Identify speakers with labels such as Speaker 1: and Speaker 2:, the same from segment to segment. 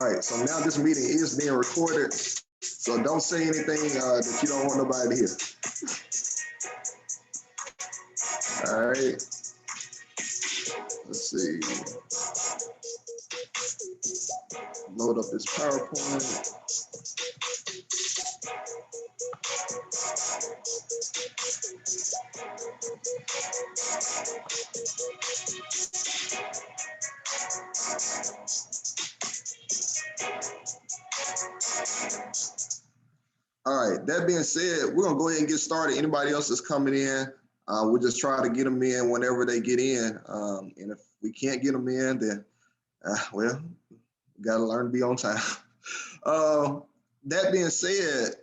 Speaker 1: All right, so now this meeting is being recorded, so don't say anything that you don't want nobody to hear. All right, let's see. Load up this PowerPoint. All right, that being said, we're gonna go ahead and get started. Anybody else that's coming in, we'll just try to get them in whenever they get in. And if we can't get them in, then, well, we gotta learn to be on time. That being said,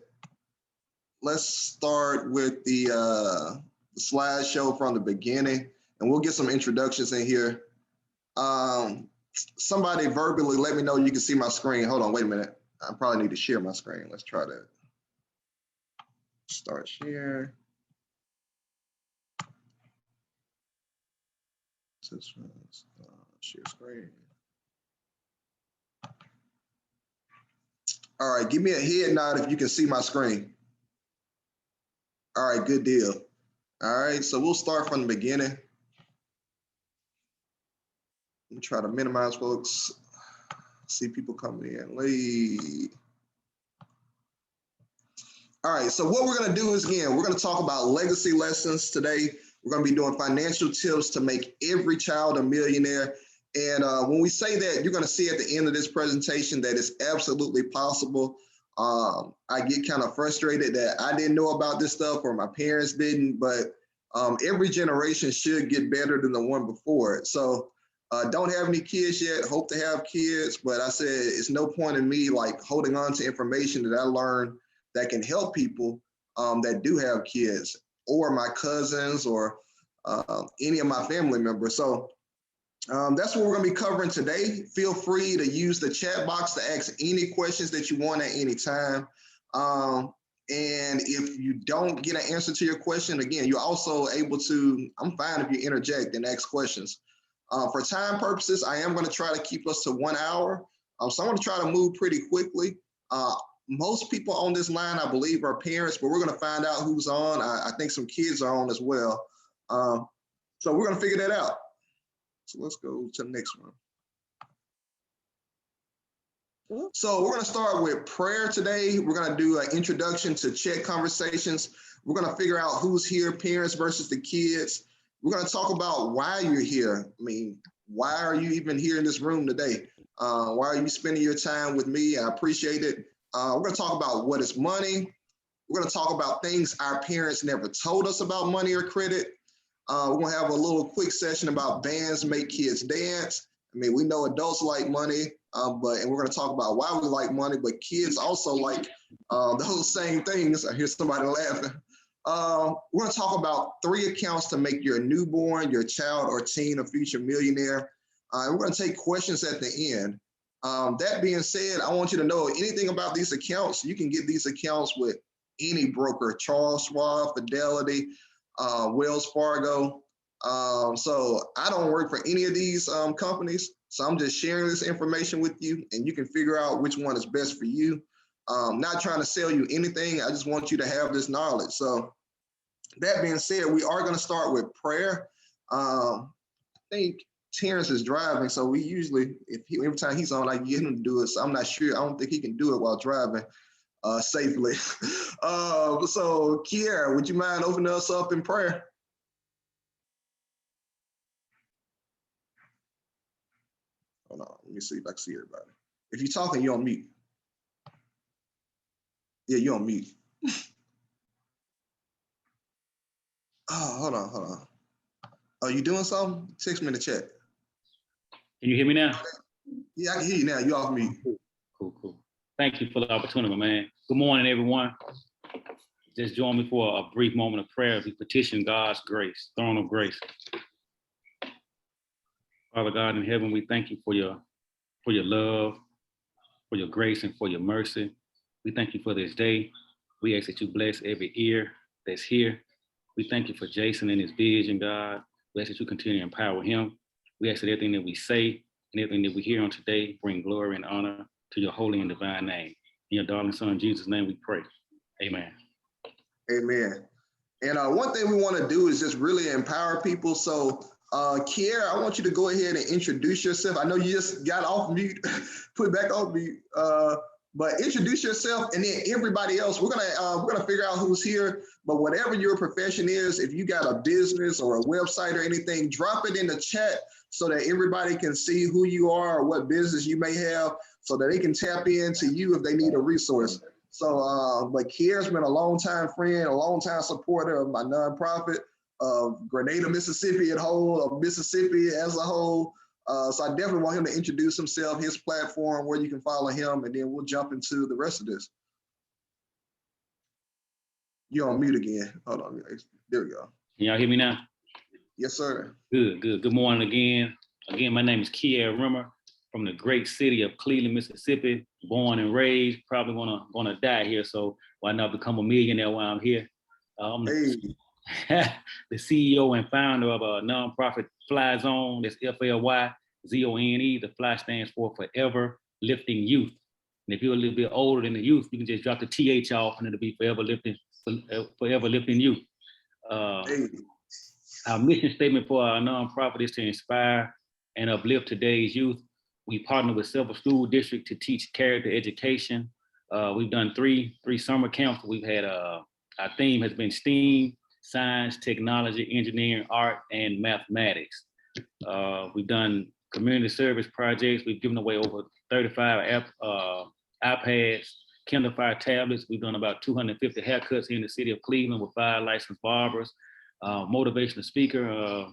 Speaker 1: let's start with the slideshow from the beginning, and we'll get some introductions in here. Somebody verbally let me know you can see my screen. Hold on, wait a minute. I probably need to share my screen. Let's try that. Start share. Share screen. All right, give me a head nod if you can see my screen. All right, good deal. All right, so we'll start from the beginning. Let me try to minimize folks. See people coming in late. All right, so what we're gonna do is, again, we're gonna talk about legacy lessons today. We're gonna be doing financial tips to make every child a millionaire. And when we say that, you're gonna see at the end of this presentation that it's absolutely possible. I get kind of frustrated that I didn't know about this stuff or my parents didn't, but every generation should get better than the one before it. So don't have any kids yet, hope to have kids, but I said it's no point in me like holding on to information that I learned that can help people that do have kids, or my cousins, or any of my family members. So that's what we're gonna be covering today. Feel free to use the chat box to ask any questions that you want at any time. And if you don't get an answer to your question, again, you're also able to, I'm fine if you interject and ask questions. For time purposes, I am gonna try to keep us to 1 hour. So I'm gonna try to move pretty quickly. Most people on this line, I believe, are parents, but we're going to find out who's on. I think some kids are on as well. So we're going to figure that out. So let's go to the next one. So we're going to start with prayer today. We're going to do an introduction to chat conversations. We're going to figure out who's here, parents versus the kids. We're going to talk about why you're here. I mean, why are you even here in this room today? Why are you spending your time with me? I appreciate it. We're going to talk about what is money. We're going to talk about things our parents never told us about money or credit. We're going to have a little quick session about bands make kids dance. I mean, we know adults like money, and we're going to talk about why we like money, but kids also like those same things. I hear somebody laughing. We're going to talk about 3 accounts to make your newborn, your child, or teen a future millionaire. And we're going to take questions at the end. That being said, I want you to know anything about these accounts. You can get these accounts with any broker, Charles Schwab, Fidelity, Wells Fargo. So I don't work for any of these companies. So I'm just sharing this information with you, and you can figure out which one is best for you. Not trying to sell you anything. I just want you to have this knowledge. So that being said, we are going to start with prayer. I think Terrence is driving, so we usually, every time he's on, I get him to do it. So I'm not sure. I don't think he can do it while driving safely. So Kiara, would you mind opening us up in prayer? Hold on, let me see if I can see everybody. If you're talking, you're on mute. Yeah, you're on mute. Oh, hold on. Are you doing something? Text me in the chat.
Speaker 2: Can you hear me now?
Speaker 1: Yeah, I can hear you now. You're off mute.
Speaker 2: Cool. Thank you for the opportunity, man. Good morning, everyone. Just join me for a brief moment of prayer as we petition God's grace, throne of grace. Father God in heaven, we thank you for your love, for your grace, and for your mercy. We thank you for this day. We ask that you bless every ear that's here. We thank you for Jason and his vision, God. We ask that you continue to empower him. We ask that everything that we say and everything that we hear on today bring glory and honor to your holy and divine name. In your darling son, Jesus' name, we pray. Amen.
Speaker 1: Amen. And one thing we want to do is just really empower people. So, Kiera, I want you to go ahead and introduce yourself. I know you just got off mute, put back on mute, but introduce yourself, and then everybody else. We're gonna figure out who's here. But whatever your profession is, if you got a business or a website or anything, drop it in the chat so that everybody can see who you are or what business you may have, so that they can tap into you if they need a resource. So, but Kiera's been a longtime friend, a longtime supporter of my nonprofit, of Grenada, Mississippi at whole, of Mississippi as a whole. So I definitely want him to introduce himself, his platform, where you can follow him, and then we'll jump into the rest of this. You're on mute again. Hold on. There we go.
Speaker 2: Can y'all hear me now?
Speaker 1: Yes, sir.
Speaker 2: Good. Good morning again. Again, my name is Kiera Rimmer from the great city of Cleveland, Mississippi, born and raised, probably gonna die here. So why not become a millionaire while I'm here? I'm the CEO and founder of a nonprofit Fly Zone. That's FLYZONE. The Fly stands for Forever Lifting Youth. And if you're a little bit older than the youth, you can just drop the TH off and it'll be Forever Lifting Youth. Our mission statement for our nonprofit is to inspire and uplift today's youth. We partner with several school districts to teach character education. We've done three summer camps. We've had our theme has been STEAM, science, technology, engineering, art, and mathematics. We've done community service projects. We've given away over 35 iPads, Kindle Fire tablets. We've done about 250 haircuts here in the city of Cleveland with 5 licensed barbers. Motivational speaker.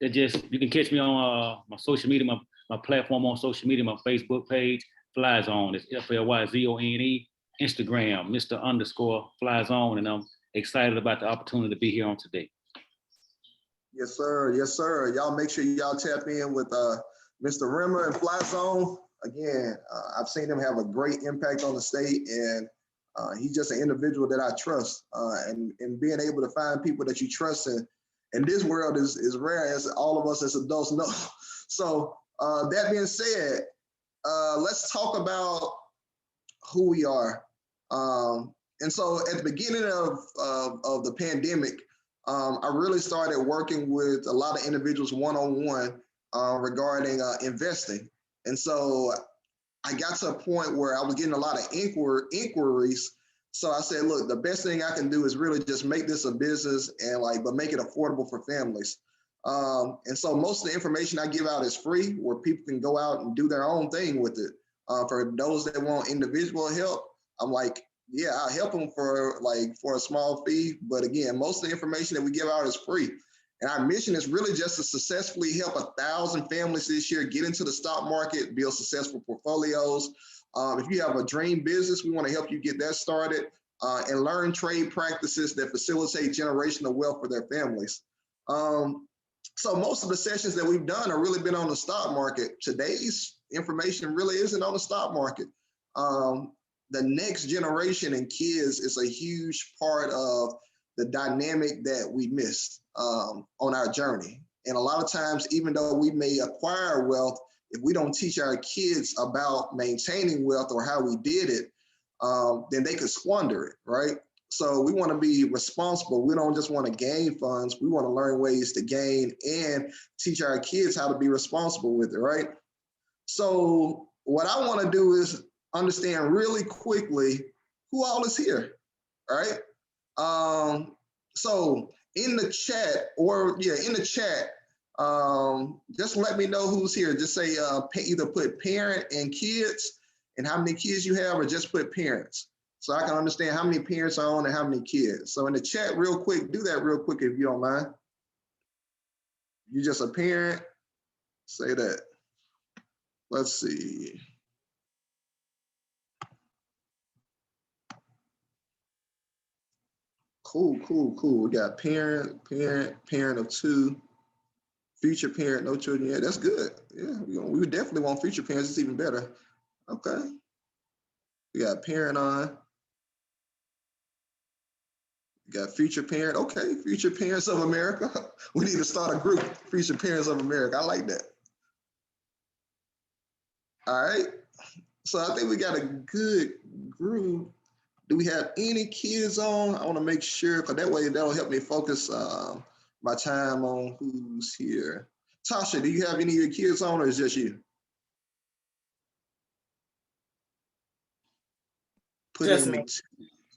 Speaker 2: You can catch me on my social media, my platform on social media, my Facebook page, Fly Zone. It's FLYZONE. Instagram, Mr. _ Zone, and I'm excited about the opportunity to be here on today.
Speaker 1: Yes, sir. Yes, sir. Y'all make sure y'all tap in with Mr. Rimmer and Fly Zone. Again, I've seen him have a great impact on the state, and he's just an individual that I trust. And being able to find people that you trust in this world is rare, as all of us as adults know. So that being said, let's talk about who we are. And so at the beginning of the pandemic, I really started working with a lot of individuals one-on-one regarding investing. And so I got to a point where I was getting a lot of inquiries. So I said, look, the best thing I can do is really just make this a business but make it affordable for families. And so most of the information I give out is free, where people can go out and do their own thing with it. For those that want individual help, I'm like, yeah, I'll help them for a small fee. But again, most of the information that we give out is free. And our mission is really just to successfully help 1,000 families this year get into the stock market, build successful portfolios. If you have a dream business, we want to help you get that started and learn trade practices that facilitate generational wealth for their families. So most of the sessions that we've done have really been on the stock market. Today's information really isn't on the stock market. The next generation and kids is a huge part of the dynamic that we missed on our journey. And a lot of times, even though we may acquire wealth, if we don't teach our kids about maintaining wealth or how we did it, then they could squander it, right? So we want to be responsible. We don't just want to gain funds. We want to learn ways to gain and teach our kids how to be responsible with it, right? So what I want to do is understand really quickly who all is here, right? So in the chat, just let me know who's here. Just say either put parent and kids and how many kids you have, or just put parents, so I can understand how many parents are on and how many kids. So in the chat real quick, do that real quick if you don't mind. You just a parent, say that. Let's see. Cool. We got parent of 2, future parent, no children yet. That's good. Yeah, we would definitely want future parents. It's even better. Okay. We got parent on. You got future parent. Okay, future parents of America. We need to start a group, future parents of America. I like that. All right. So I think we got a good group. Do we have any kids on? I want to make sure, because that way that'll help me focus my time on who's here. Tasha, do you have any of your kids on, or is it just you? Put
Speaker 3: Just
Speaker 1: in
Speaker 3: me.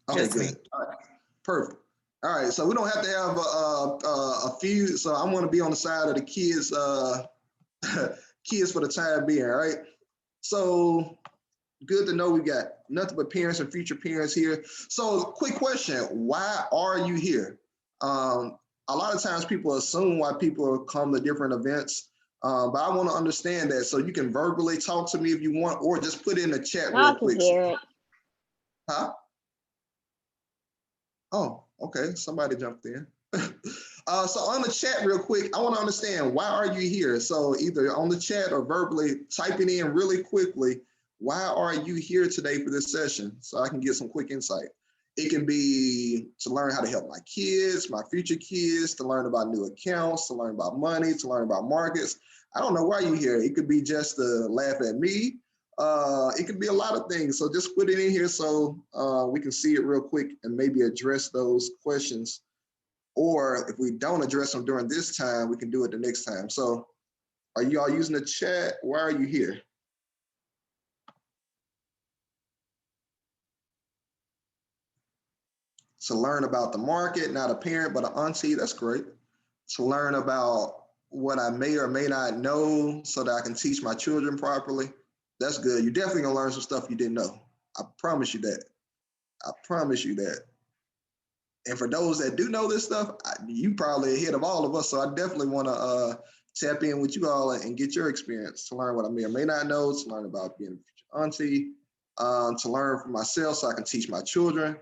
Speaker 1: okay,
Speaker 3: Just
Speaker 1: good.
Speaker 3: me.
Speaker 1: All right, perfect. All right, so we don't have to have a few. So I'm going to be on the side of the kids, kids for the time being. All right. So good to know we got nothing but parents and future parents here. So, quick question: why are you here? A lot of times people assume why people come to different events, but I want to understand that. So you can verbally talk to me if you want, or just put it in the chat
Speaker 4: I
Speaker 1: real
Speaker 4: can
Speaker 1: quick.
Speaker 4: hear it.
Speaker 1: Huh? Oh, okay. Somebody jumped in. So on the chat real quick, I want to understand, why are you here? So either on the chat or verbally typing in really quickly, why are you here today for this session? So I can get some quick insight. It can be to learn how to help my kids, my future kids, to learn about new accounts, to learn about money, to learn about markets. I don't know why you're here. It could be just to laugh at me. It could be a lot of things. So just put it in here so we can see it real quick and maybe address those questions. Or if we don't address them during this time, we can do it the next time. So are you all using the chat? Why are you here? To learn about the market, not a parent, but an auntie. That's great. To learn about what I may or may not know so that I can teach my children properly. That's good. You're definitely gonna learn some stuff you didn't know. I promise you that. I promise you that. And for those that do know this stuff, you probably ahead of all of us. So I definitely want to tap in with you all and get your experience to learn what I may or may not know, to learn about being a future auntie, to learn for myself so I can teach my children.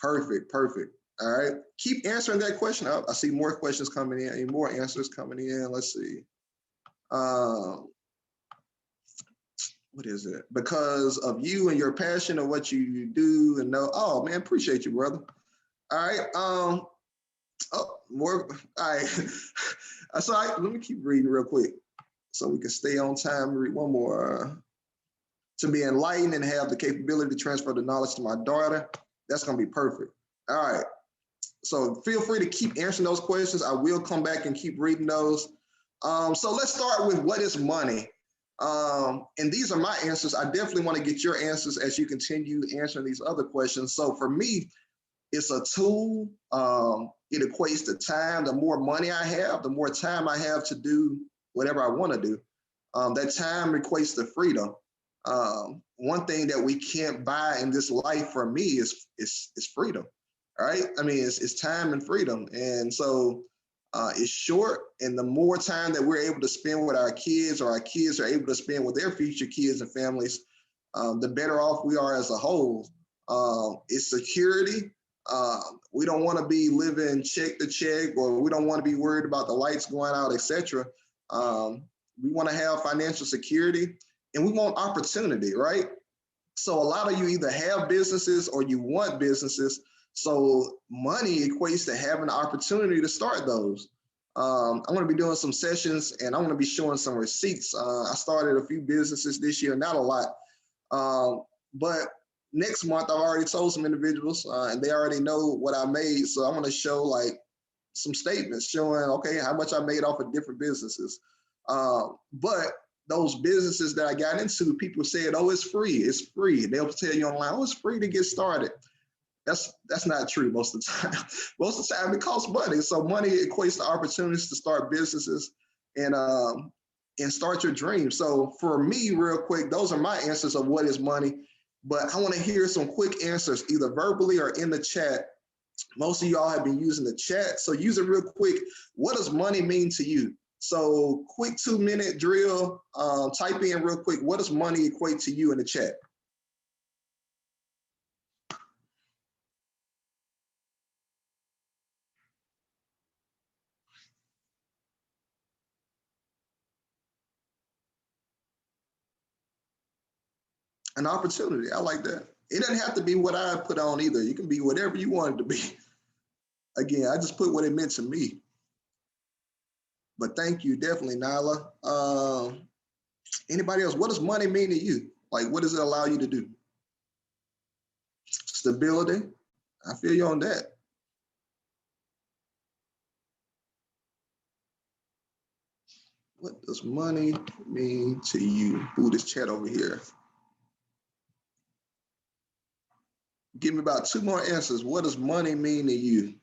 Speaker 1: Perfect, perfect. All right. Keep answering that question. I see more questions coming in and more answers coming in. Let's see. What is it? Because of you and your passion of what you do and know. Oh man, appreciate you, brother. All right. Oh, more. All right. Let me keep reading real quick so we can stay on time. Read one more. To be enlightened and have the capability to transfer the knowledge to my daughter. That's going to be perfect. All right. So feel free to keep answering those questions. I will come back and keep reading those. So let's start with, what is money? And these are my answers. I definitely want to get your answers as you continue answering these other questions. So for me, it's a tool. It equates to time. The more money I have, the more time I have to do whatever I want to do. That time equates to freedom. One thing that we can't buy in this life for me is freedom. All right. I mean, it's time and freedom. And so it's short. And the more time that we're able to spend with our kids, or our kids are able to spend with their future kids and families, the better off we are as a whole. It's security. We don't want to be living check to check, or we don't want to be worried about the lights going out, etc. We want to have financial security, and we want opportunity, right? So a lot of you either have businesses or you want businesses. So money equates to having the opportunity to start those. I'm going to be doing some sessions, and I'm going to be showing some receipts. I started a few businesses this year, not a lot, but next month I've already told some individuals, and they already know what I made. So I'm going to show like some statements showing, okay, how much I made off of different businesses. But those businesses that I got into, people said, oh, it's free. It's free. They'll tell you online, oh, it's free to get started. That's not true most of the time. Most of the time it costs money. So money equates to opportunities to start businesses and start your dreams. So for me, real quick, those are my answers of what is money. But I want to hear some quick answers, either verbally or in the chat. Most of y'all have been using the chat, so use it real quick. What does money mean to you? So quick 2-minute drill, type in real quick, what does money equate to you in the chat? An opportunity, I like that. It doesn't have to be what I put on either. You can be whatever you want it to be. Again, I just put what it meant to me. But thank you, definitely, Nyla. Anybody else? What does money mean to you? Like, what does it allow you to do? Stability. I feel you on that. What does money mean to you? Ooh, this chat over here. Give me about 2 more answers. What does money mean to you?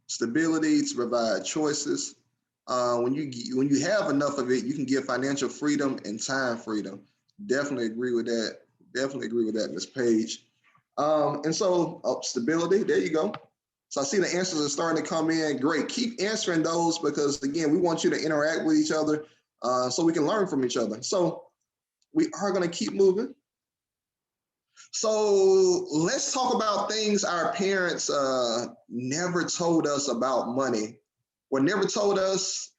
Speaker 1: Stability to provide choices. When you have enough of it, you can get financial freedom and time freedom. Definitely agree with that. Definitely agree with that, Ms. Page. And so stability, there you go. So I see the answers are starting to come in. Great. Keep answering those because again, we want you to interact with each other so we can learn from each other. So we are going to keep moving. So let's talk about things our parents never told us about money, or never told us,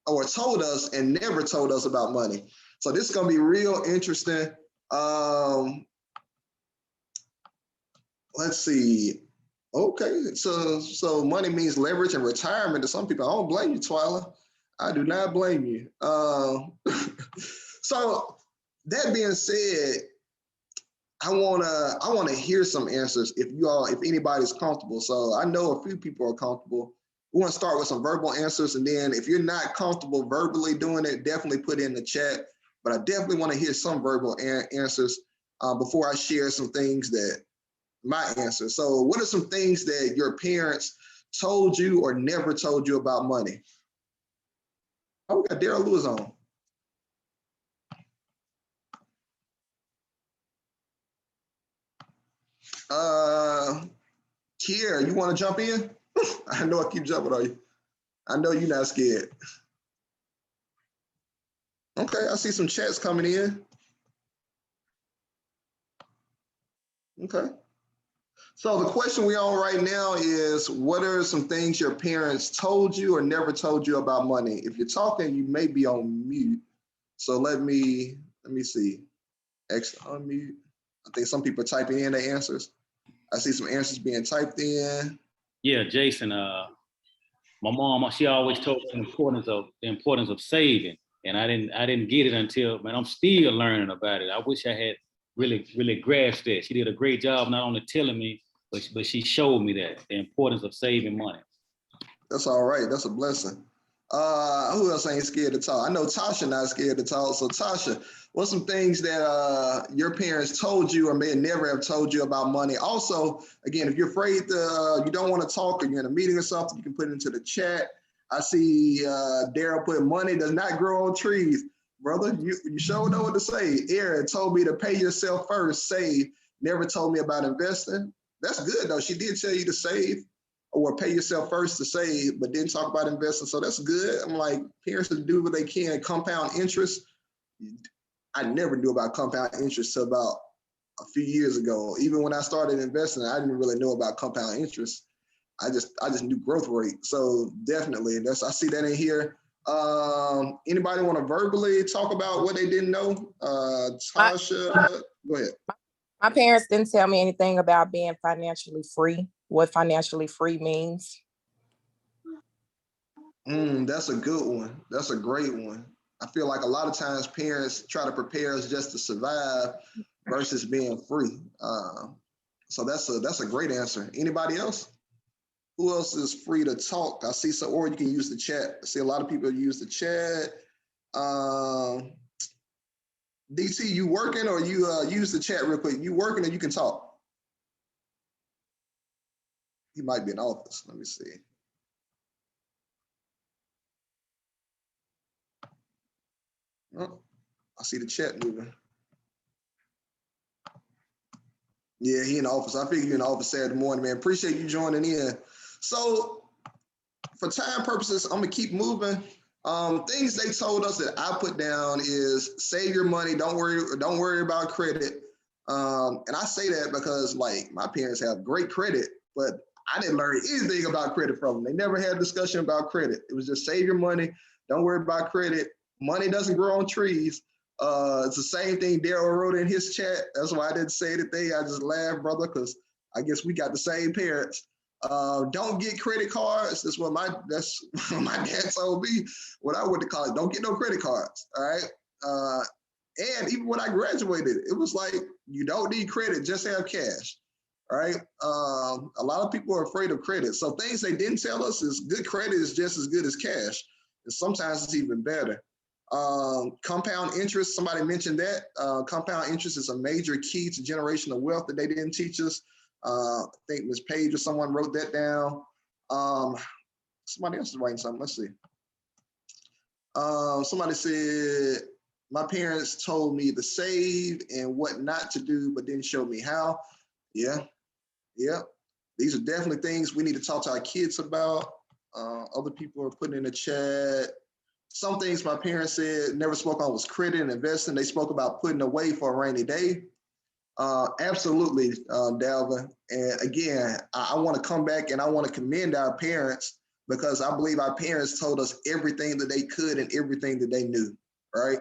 Speaker 1: or told us and never told us about money. So this is going to be real interesting. Let's see. Okay, so money means leverage and retirement to some people. I don't blame you, Twyla. I do not blame you. So that being said, I wanna hear some answers if anybody's comfortable. So I know a few people are comfortable. We want to start with some verbal answers, and then if you're not comfortable verbally doing it, definitely put it in the chat. But I definitely want to hear some verbal answers before I share some things that my answer. So what are some things that your parents told you or never told you about money? Oh, we got Daryl Lewis on. Kiera, you want to jump in? I know I keep jumping on you. I know you're not scared. Okay, I see some chats coming in. Okay. So the question we're on right now is, what are some things your parents told you or never told you about money? If you're talking, you may be on mute. So let me see. Exit unmute. I think some people are typing in their answers. I see some answers being typed in.
Speaker 2: Yeah, Jason. My mom, she always told me the importance of saving, and I didn't get it until, man, I'm still learning about it. I wish I had really grasped that. She did a great job not only telling me, but she showed me that the importance of saving money.
Speaker 1: That's all right. That's a blessing. Who else ain't scared to talk? I know Tasha not scared to talk. So Tasha, what's some things that your parents told you or may never have told you about money? Also, again, if you're afraid you don't want to talk or you're in a meeting or something, you can put it into the chat. I see Daryl put money does not grow on trees. Brother, you sure know what to say. Erin told me to pay yourself first, save. Never told me about investing. That's good though. She did tell you to save or pay yourself first to save, but didn't talk about investing. So that's good. I'm like, parents to do what they can. Compound interest. I never knew about compound interest till about a few years ago. Even when I started investing, I didn't really know about compound interest. I just knew growth rate. So definitely, I see that in here. Anybody want to verbally talk about what they didn't know? Tasha, go ahead.
Speaker 3: My parents didn't tell me anything about being financially free, what financially free means.
Speaker 1: That's a good one. That's a great one. I feel like a lot of times parents try to prepare us just to survive versus being free. So that's a great answer. Anybody else? Who else is free to talk? I see some, or you can use the chat. I see a lot of people use the chat. DT, you working or you use the chat real quick? You working or you can talk? He might be in office. Let me see. Oh, I see the chat moving. Yeah, he in the office. I figured you in the office Saturday morning, man. Appreciate you joining in. So for time purposes, I'm gonna keep moving. Things they told us that I put down is save your money. Don't worry about credit. And I say that because like my parents have great credit, but I didn't learn anything about credit from them. They never had a discussion about credit. It was just save your money. Don't worry about credit. Money doesn't grow on trees. It's the same thing Daryl wrote in his chat. That's why I didn't say anything. I just laughed, brother, because I guess we got the same parents. Don't get credit cards. That's what my dad told me when I went to college. Don't get no credit cards. All right. And even when I graduated, it was like you don't need credit, just have cash. All right. A lot of people are afraid of credit. So things they didn't tell us is good credit is just as good as cash. And sometimes it's even better. Compound interest, somebody mentioned that. Compound interest is a major key to generational wealth that they didn't teach us. I think Ms. Page or someone wrote that down. Somebody else is writing something. Let's see. Somebody said, my parents told me to save and what not to do, but didn't show me how. Yeah. These are definitely things we need to talk to our kids about. Other people are putting in the chat. Some things my parents said never spoke on was credit and investing. They spoke about putting away for a rainy day. Absolutely, Dalvin. And again, I want to come back and I want to commend our parents because I believe our parents told us everything that they could and everything that they knew, right?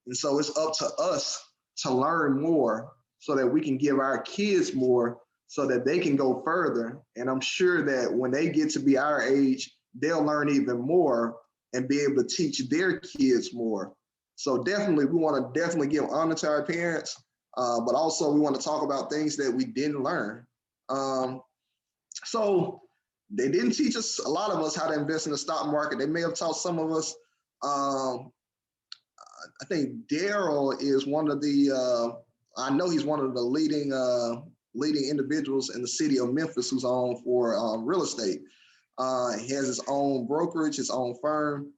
Speaker 1: And so it's up to us to learn more so that we can give our kids more so that they can go further. And I'm sure that when they get to be our age, they'll learn even more and be able to teach their kids more. So definitely, we want to definitely give honor to our parents, but also we want to talk about things that we didn't learn. So they didn't teach us, a lot of us, how to invest in the stock market. They may have taught some of us. I think Daryl is one of the, I know he's one of the leading individuals in the city of Memphis who's on for real estate. He has his own brokerage, his own firm.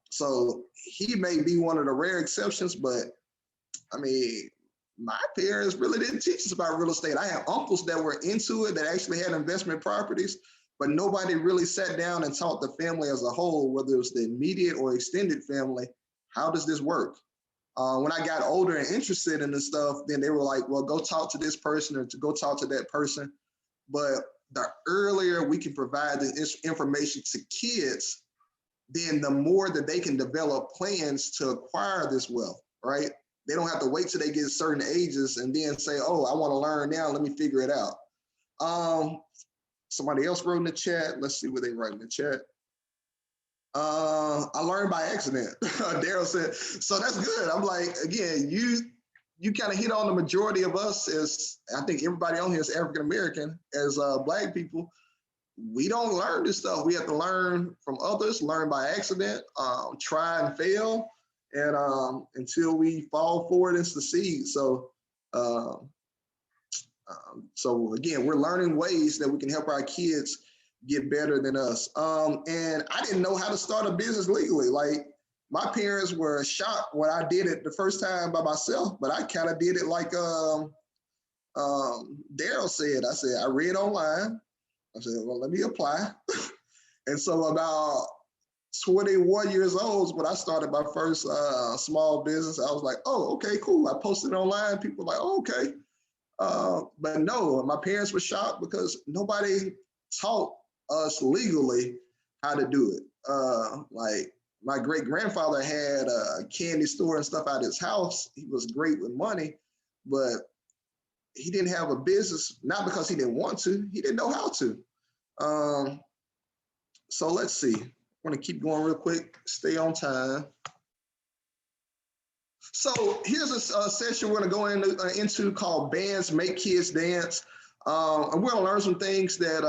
Speaker 1: So he may be one of the rare exceptions, but I mean, my parents really didn't teach us about real estate. I have uncles that were into it that actually had investment properties, but nobody really sat down and taught the family as a whole, whether it was the immediate or extended family, how does this work? When I got older and interested in this stuff, then they were like, well, go talk to this person or to go talk to that person. But the earlier we can provide this information to kids, then the more that they can develop plans to acquire this wealth, right? They don't have to wait till they get certain ages and then say, oh, I want to learn now, let me figure it out. Somebody else wrote in the chat. Let's see what they write in the chat. I learned by accident. Daryl said, so that's good. I'm like, again, you kind of hit on the majority of us as, I think everybody on here is African-American, as Black people. We don't learn this stuff. We have to learn from others, learn by accident, try and fail, and until we fall forward into the seed. So again, we're learning ways that we can help our kids get better than us. And I didn't know how to start a business legally. Like, my parents were shocked when I did it the first time by myself, but I kind of did it like Daryl said. I said, I read online. I said, well, let me apply. And so about 21 years old when I started my first small business, I was like, oh, okay, cool. I posted it online. People were like, oh, okay. But no, my parents were shocked because nobody taught us legally how to do it. Like, my great grandfather had a candy store and stuff at his house. He was great with money, but he didn't have a business, not because he didn't want to, he didn't know how to. So let's see. I'm going to keep going real quick, stay on time. So here's a session we're going to go into called Bands Make Kids Dance. And we're going to learn some things that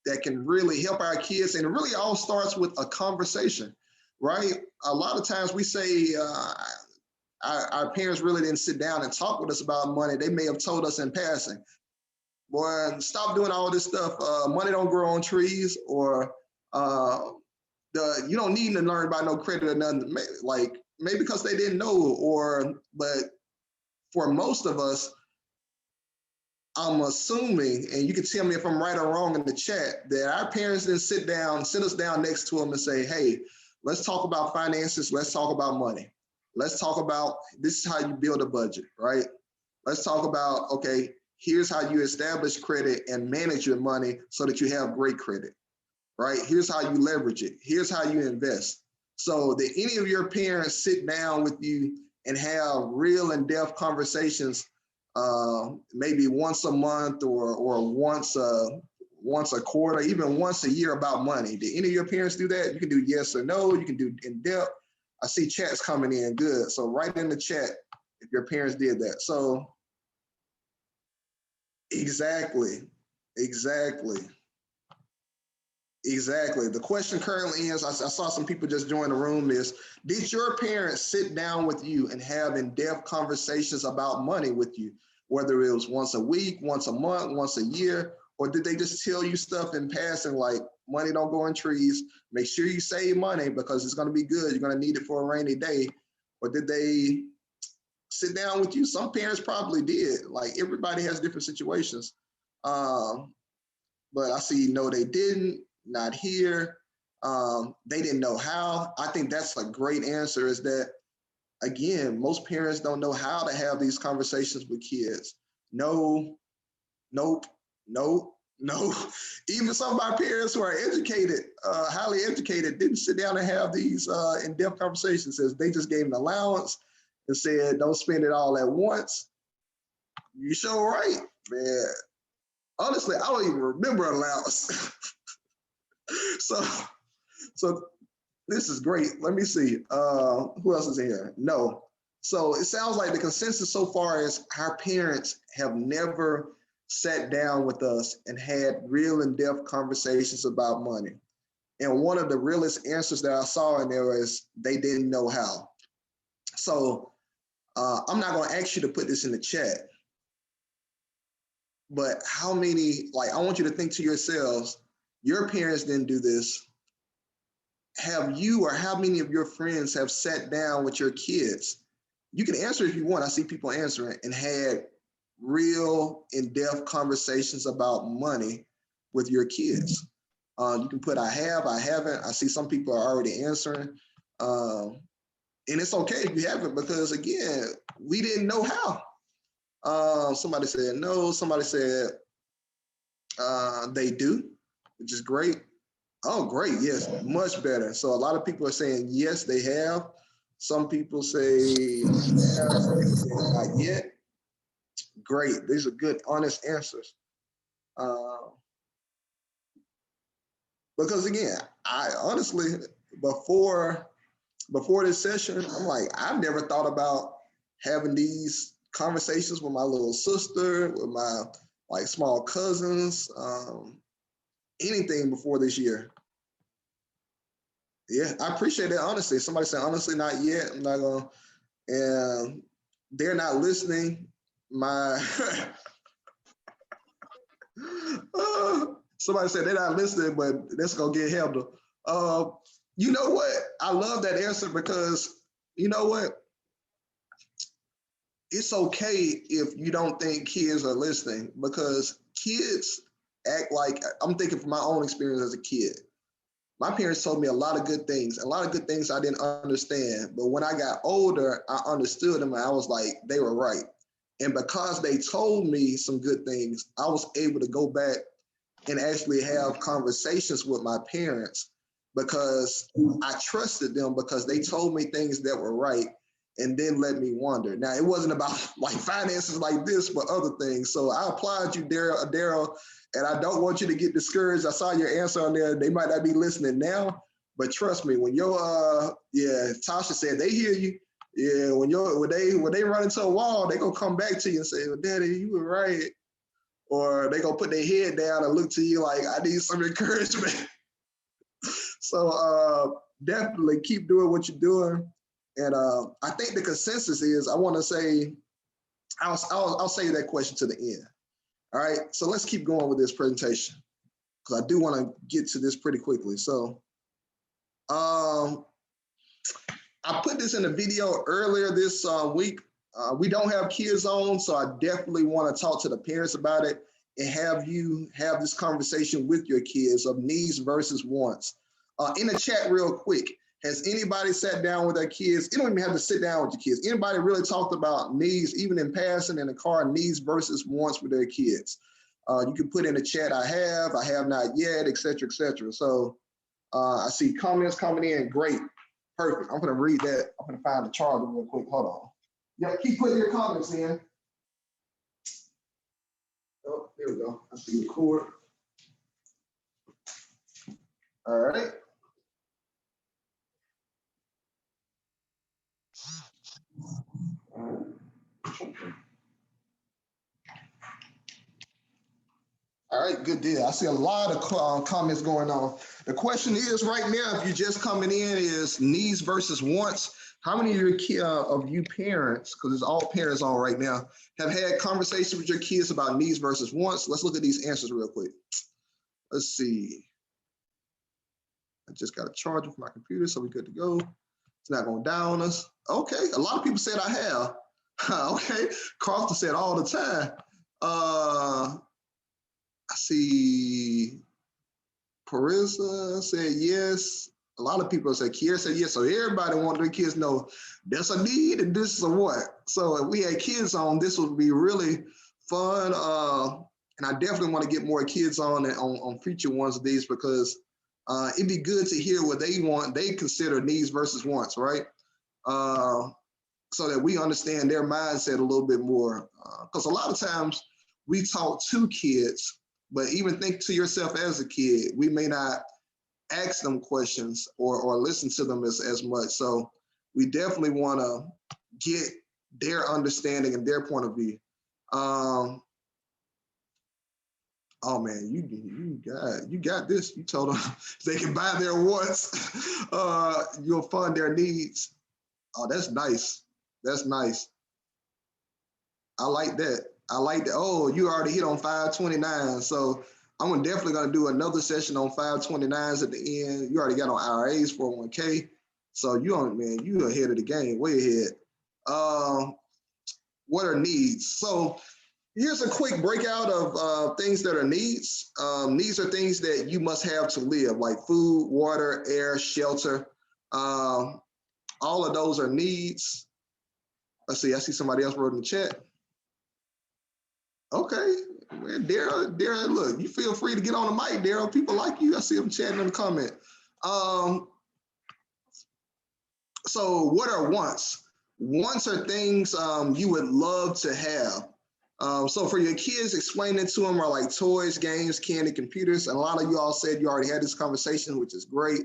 Speaker 1: that can really help our kids. And it really all starts with a conversation, right? A lot of times we say our parents really didn't sit down and talk with us about money. They may have told us in passing, boy, stop doing all this stuff. Money don't grow on trees, or you don't need to learn about no credit or nothing. Like, maybe because they didn't know, but for most of us, I'm assuming, and you can tell me if I'm right or wrong in the chat, that our parents didn't sit us down next to them and say, hey, let's talk about finances. Let's talk about money. Let's talk about, this is how you build a budget, right? Let's talk about, okay, here's how you establish credit and manage your money so that you have great credit, right? Here's how you leverage it. Here's how you invest. So did any of your parents sit down with you and have real in-depth conversations, maybe once a month or once a quarter, even once a year about money? Did any of your parents do that? You can do yes or no. You can do in-depth. I see chats coming in. Good. So write in the chat if your parents did that. So exactly. The question currently is, I saw some people just join the room, is did your parents sit down with you and have in-depth conversations about money with you, whether it was once a week, once a month, once a year, or did they just tell you stuff in passing like money don't grow in trees, make sure you save money because it's going to be good, you're going to need it for a rainy day? Or did they sit down with you? Some parents probably did. Like, everybody has different situations. But I see, no, they didn't, not here. They didn't know how. I think that's a great answer, is that, again, most parents don't know how to have these conversations with kids. No, nope, no. Even some of my parents who are educated, highly educated, didn't sit down and have these in-depth conversations. Says they just gave an allowance and said, don't spend it all at once. You sure right, man. Honestly, I don't even remember allowance. So this is great. Let me see. Who else is in here? No. So it sounds like the consensus so far is our parents have never sat down with us and had real in-depth conversations about money. And one of the realest answers that I saw in there is they didn't know how. So I'm not going to ask you to put this in the chat, but how many, like, I want you to think to yourselves, your parents didn't do this. Have you, or how many of your friends have sat down with your kids? You can answer if you want. I see people answering, and had real in-depth conversations about money with your kids. You can put I have, I haven't. I see some people are already answering. And it's okay if you haven't, because again, we didn't know how. Somebody said no. Somebody said they do, which is great. Oh, great. Yes, much better. So a lot of people are saying yes, they have. Some people say have, some people say not yet. Great. These are good, honest answers. Because again, I honestly, before this session, I'm like, I've never thought about having these conversations with my little sister, with my like small cousins, anything before this year. Yeah, I appreciate that honesty. Somebody said honestly, not yet. I'm not gonna, and they're not listening. My somebody said they're not listening, but that's gonna get handled. You know what? I love that answer, because you know what? It's okay if you don't think kids are listening, because kids act like, I'm thinking from my own experience as a kid. My parents told me a lot of good things, I didn't understand. But when I got older, I understood them, and I was like, they were right. And because they told me some good things, I was able to go back and actually have conversations with my parents, because I trusted them, because they told me things that were right and then let me wonder. Now, it wasn't about like finances like this, but other things. So I applaud you, Daryl, and I don't want you to get discouraged. I saw your answer on there. They might not be listening now, but trust me, when Tasha said they hear you. Yeah, when they run into a wall, they gonna come back to you and say, well, Daddy, you were right. Or they gonna put their head down and look to you like, I need some encouragement. So definitely keep doing what you're doing. And I think the consensus is, I want to say, I'll save that question to the end. All right, so let's keep going with this presentation, because I do want to get to this pretty quickly. So I put this in a video earlier this week. We don't have kids on, so I definitely want to talk to the parents about it and have you have this conversation with your kids of needs versus wants. In the chat real quick, has anybody sat down with their kids? You don't even have to sit down with your kids. Anybody really talked about needs, even in passing in the car, needs versus wants with their kids? You can put in the chat, I have not yet, et cetera, et cetera. So I see comments coming in, great. Perfect. I'm gonna read that. I'm gonna find the charger real quick. Hold on. Yeah, keep putting your comments in. Oh, here we go. I see record. All right. All right, good deal. I see a lot of comments going on. The question is right now, if you're just coming in, is needs versus wants. How many of you parents, because it's all parents on right now, have had conversations with your kids about needs versus wants? Let's look at these answers real quick. Let's see. I just got a charger for my computer, so we're good to go. It's not going to die on us. Okay, a lot of people said I have. Okay, Crofton said all the time. I see Parisa said yes. A lot of people said, Kiera said yes. So everybody want their kids to know that's a need and this is a what. So if we had kids on, this would be really fun. And I definitely want to get more kids on future ones of these because it'd be good to hear what they want. They consider needs versus wants, right? So that we understand their mindset a little bit more. Because a lot of times we talk to kids, but even think to yourself as a kid, we may not ask them questions or listen to them as much. So we definitely want to get their understanding and their point of view. Oh man, you got this. You told them they can buy their wants. You'll fund their needs. Oh, that's nice. That's nice. I like that. I like that. Oh, you already hit on 529. So I'm definitely going to do another session on 529s at the end. You already got on IRAs, 401k. So you ahead of the game, way ahead. What are needs? So here's a quick breakout of things that are needs. Needs are things that you must have to live, like food, water, air, shelter. All of those are needs. Let's see, I see somebody else wrote in the chat. Okay, man, Daryl, look, you feel free to get on the mic, Daryl. People like you. I see them chatting in the comment. So what are wants? Wants are things you would love to have. So for your kids, explaining to them are like toys, games, candy, computers. And a lot of you all said you already had this conversation, which is great.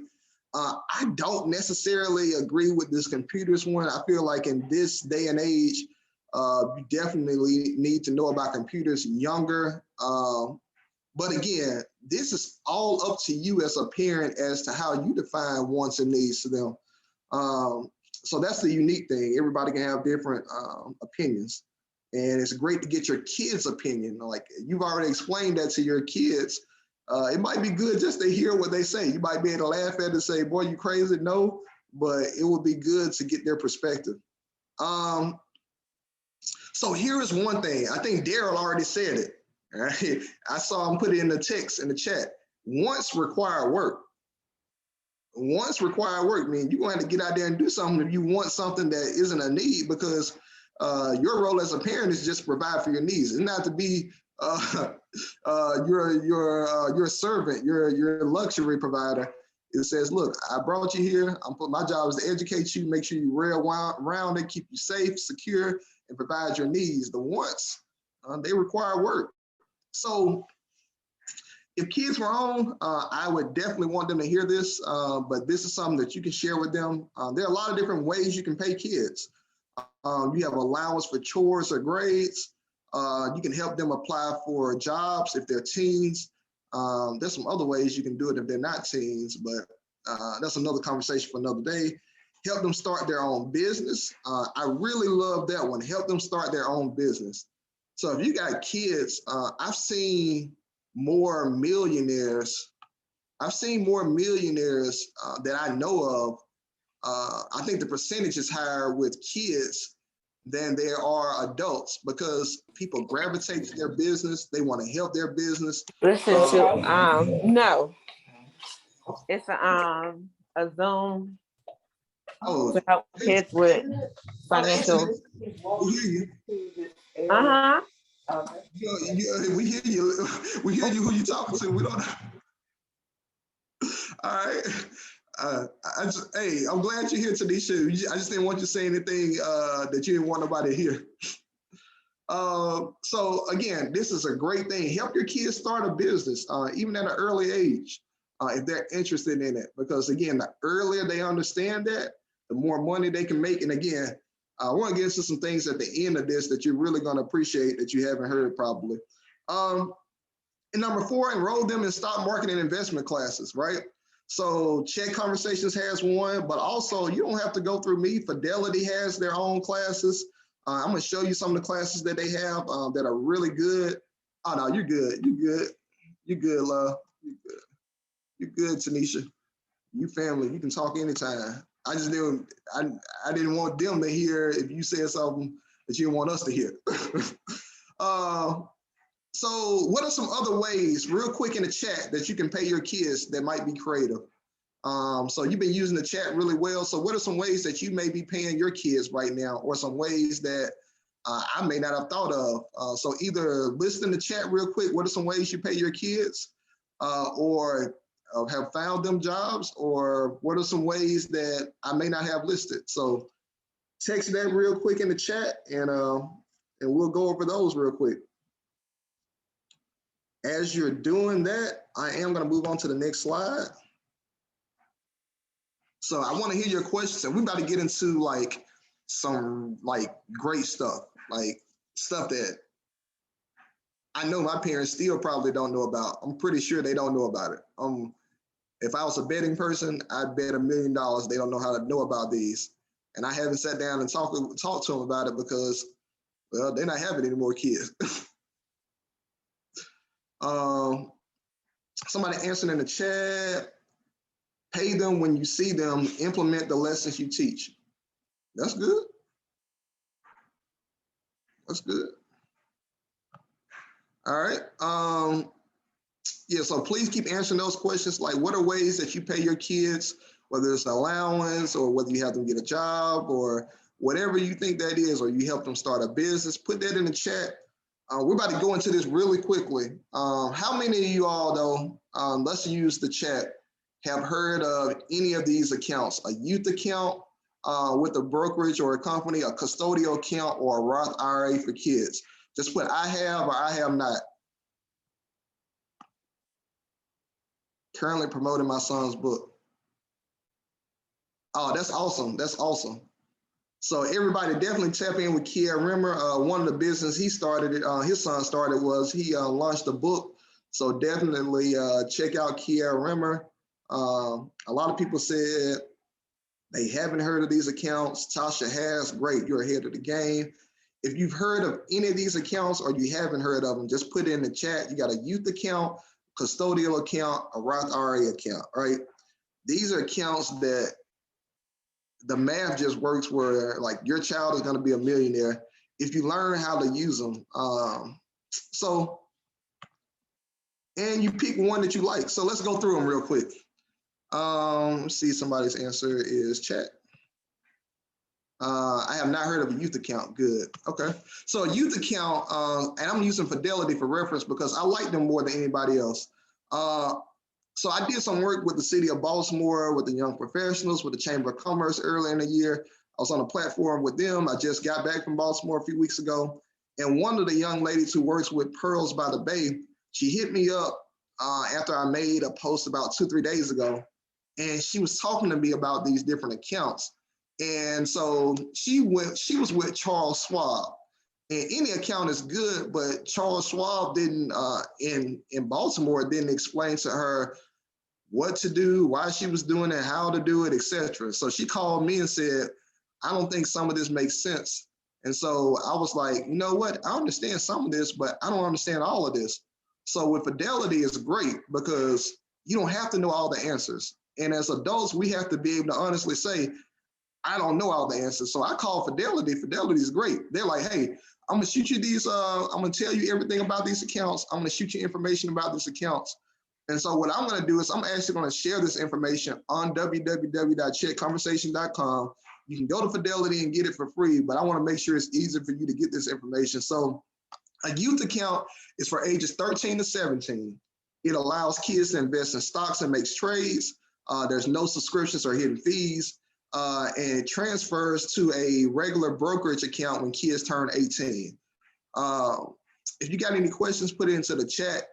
Speaker 1: I don't necessarily agree with this computers one. I feel like in this day and age, you definitely need to know about computers younger. But again, this is all up to you as a parent as to how you define wants and needs to them. So that's the unique thing. Everybody can have different opinions. And it's great to get your kids' opinion. Like you've already explained that to your kids. It might be good just to hear what they say. You might be able to laugh at it and say, boy, you crazy? No, but it would be good to get their perspective. So here is one thing. I think Daryl already said it. All right? I saw him put it in the text in the chat. Wants require work. Wants require work. I mean, you're going to have to get out there and do something if you want something that isn't a need, because your role as a parent is just provide for your needs. It's not to be your servant, your luxury provider. It says, look, I brought you here. My job is to educate you, make sure you around it, keep you safe, secure, and provide your needs. The wants, they require work. So if kids were on, I would definitely want them to hear this, but this is something that you can share with them. There are a lot of different ways you can pay kids. You have allowance for chores or grades. You can help them apply for jobs if they're teens. There's some other ways you can do it if they're not teens, but that's another conversation for another day. Help them start their own business. I really love that one. Help them start their own business. So if you got kids, I've seen more millionaires. I've seen more millionaires that I know of. I think the percentage is higher with kids than there are adults, because people gravitate to their business. They want to help their business.
Speaker 4: Listen to no. It's a Zoom to help kids with financial.
Speaker 1: We hear you.
Speaker 4: Uh-huh.
Speaker 1: We hear you. We hear you. Who you talking to? We don't know. All right. Hey, I'm glad you're here, Tanisha. I just didn't want you to say anything that you didn't want nobody to hear. So again, this is a great thing. Help your kids start a business, even at an early age, if they're interested in it. Because again, the earlier they understand that, the more money they can make. And again, I want to get into some things at the end of this that you're really going to appreciate that you haven't heard probably. And number 4, enroll them in stock market and investment classes, right? So Check Conversations has one, but also you don't have to go through me. Fidelity has their own classes. I'm going to show you some of the classes that they have that are really good. Oh, no, you're good. You're good. You're good, love. You're good. You're good, Tanisha. You family. You can talk anytime. I just didn't. I didn't want them to hear if you said something that you didn't want us to hear. So what are some other ways, real quick in the chat, that you can pay your kids that might be creative? So you've been using the chat really well. So what are some ways that you may be paying your kids right now, or some ways that I may not have thought of? So either list in the chat real quick, what are some ways you pay your kids, or have found them jobs, or what are some ways that I may not have listed? So text that real quick in the chat, and we'll go over those real quick. As you're doing that, I am going to move on to the next slide. So I want to hear your questions, and we're about to get into like some like great stuff, like stuff that I know my parents still probably don't know about. I'm pretty sure they don't know about it. If I was a betting person, I'd bet $1 million they don't know how to know about these. And I haven't sat down and talked to them about it because, well, they're not having any more kids. Somebody answered in the chat, pay them when you see them, implement the lessons you teach. That's good. That's good. All right. Yeah, so please keep answering those questions. Like, what are ways that you pay your kids, whether it's allowance or whether you have them get a job or whatever you think that is, or you help them start a business, put that in the chat. We're about to go into this really quickly. How many of you all, though, let's use the chat, have heard of any of these accounts? A youth account with a brokerage or a company, a custodial account, or a Roth IRA for kids? Just put I have or I have not. Currently promoting my son's book. Oh, that's awesome. That's awesome. So everybody definitely tap in with Kia Rimmer. One of the business he started, his son started, was he launched a book. So definitely check out Kia Rimmer. A lot of people said they haven't heard of these accounts. Tasha has. Great, you're ahead of the game. If you've heard of any of these accounts or you haven't heard of them, just put it in the chat. You got a youth account, custodial account, a Roth IRA account, right? These are accounts that the math just works where like your child is going to be a millionaire if you learn how to use them. And you pick one that you like. So let's go through them real quick. Let's see, somebody's answer is chat. I have not heard of a youth account. Good. Okay. So a youth account, and I'm using Fidelity for reference because I like them more than anybody else. So I did some work with the city of Baltimore, with the young professionals, with the Chamber of Commerce earlier in the year. I was on a platform with them. I just got back from Baltimore a few weeks ago. And one of the young ladies who works with Pearls by the Bay, she hit me up after I made a post about 2-3 days ago. And she was talking to me about these different accounts. And so she was with Charles Schwab. And any account is good, but Charles Schwab didn't, in Baltimore, didn't explain to her what to do, why she was doing it, how to do it, etc. So she called me and said, I don't think some of this makes sense. And so I was like, you know what? I understand some of this, but I don't understand all of this. So with Fidelity, it's great because you don't have to know all the answers. And as adults, we have to be able to honestly say, I don't know all the answers. So I call Fidelity. Fidelity is great. They're like, hey, I'm gonna shoot you these, I'm gonna tell you everything about these accounts. I'm gonna shoot you information about these accounts. And so what I'm gonna do is I'm actually gonna share this information on www.checkconversation.com. You can go to Fidelity and get it for free, but I wanna make sure it's easy for you to get this information. So a youth account is for ages 13 to 17. It allows kids to invest in stocks and makes trades. There's no subscriptions or hidden fees. And it transfers to a regular brokerage account when kids turn 18. If you got any questions, put it into the chat.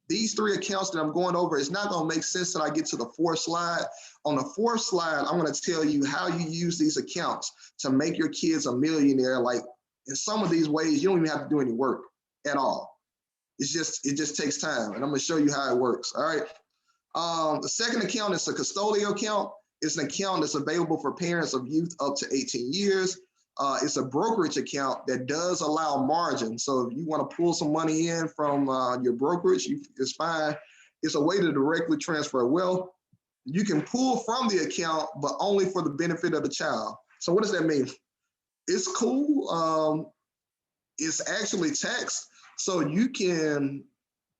Speaker 1: These 3 accounts that I'm going over, it's not going to make sense till I get to the 4th slide. On the 4th slide, I'm going to tell you how you use these accounts to make your kids a millionaire. Like in some of these ways, you don't even have to do any work at all. It just takes time, and I'm going to show you how it works. All right. The second account is a custodial account. It's an account that's available for parents of youth up to 18 years. It's a brokerage account that does allow margin. So if you want to pull some money in from your brokerage, it's fine. It's a way to directly transfer wealth. You can pull from the account, but only for the benefit of the child. So what does that mean? It's cool. It's actually taxed. So you can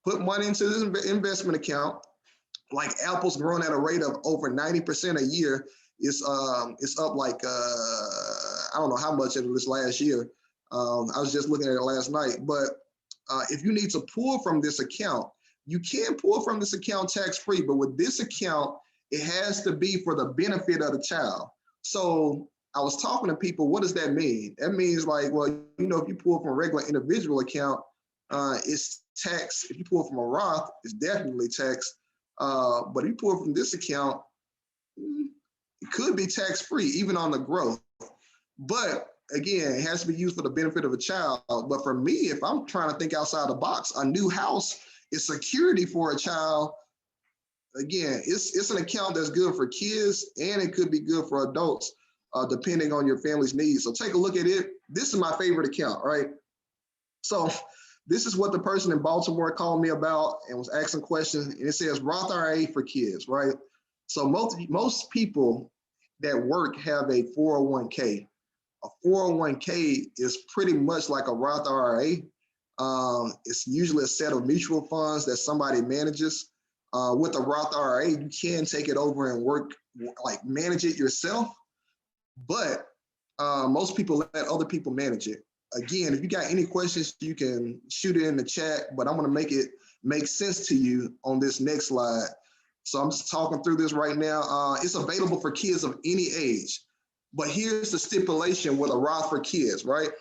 Speaker 1: put money into this investment account. Like Apple's growing at a rate of over 90% a year. It's up like, I don't know how much in this last year. I was just looking at it last night. But if you need to pull from this account, you can pull from this account tax-free. But with this account, it has to be for the benefit of the child. So I was talking to people, what does that mean? That means like, well, you know, if you pull from a regular individual account, it's taxed. If you pull from a Roth, it's definitely taxed. But if you pull from this account, it could be tax-free, even on the growth. But again, it has to be used for the benefit of a child. But for me, if I'm trying to think outside the box, a new house is security for a child. Again, it's an account that's good for kids, and it could be good for adults, depending on your family's needs. So take a look at it. This is my favorite account, right? So this is what the person in Baltimore called me about and was asking questions. And it says Roth IRA for kids, right? So most people that work have a 401k. A 401k is pretty much like a Roth IRA. It's usually a set of mutual funds that somebody manages. With a Roth IRA, you can take it over and work, like manage it yourself. But most people let other people manage it. Again, if you got any questions, you can shoot it in the chat, but I'm going to make it make sense to you on this next slide. So I'm just talking through this right now. It's available for kids of any age, but here's the stipulation with a Roth for kids, right?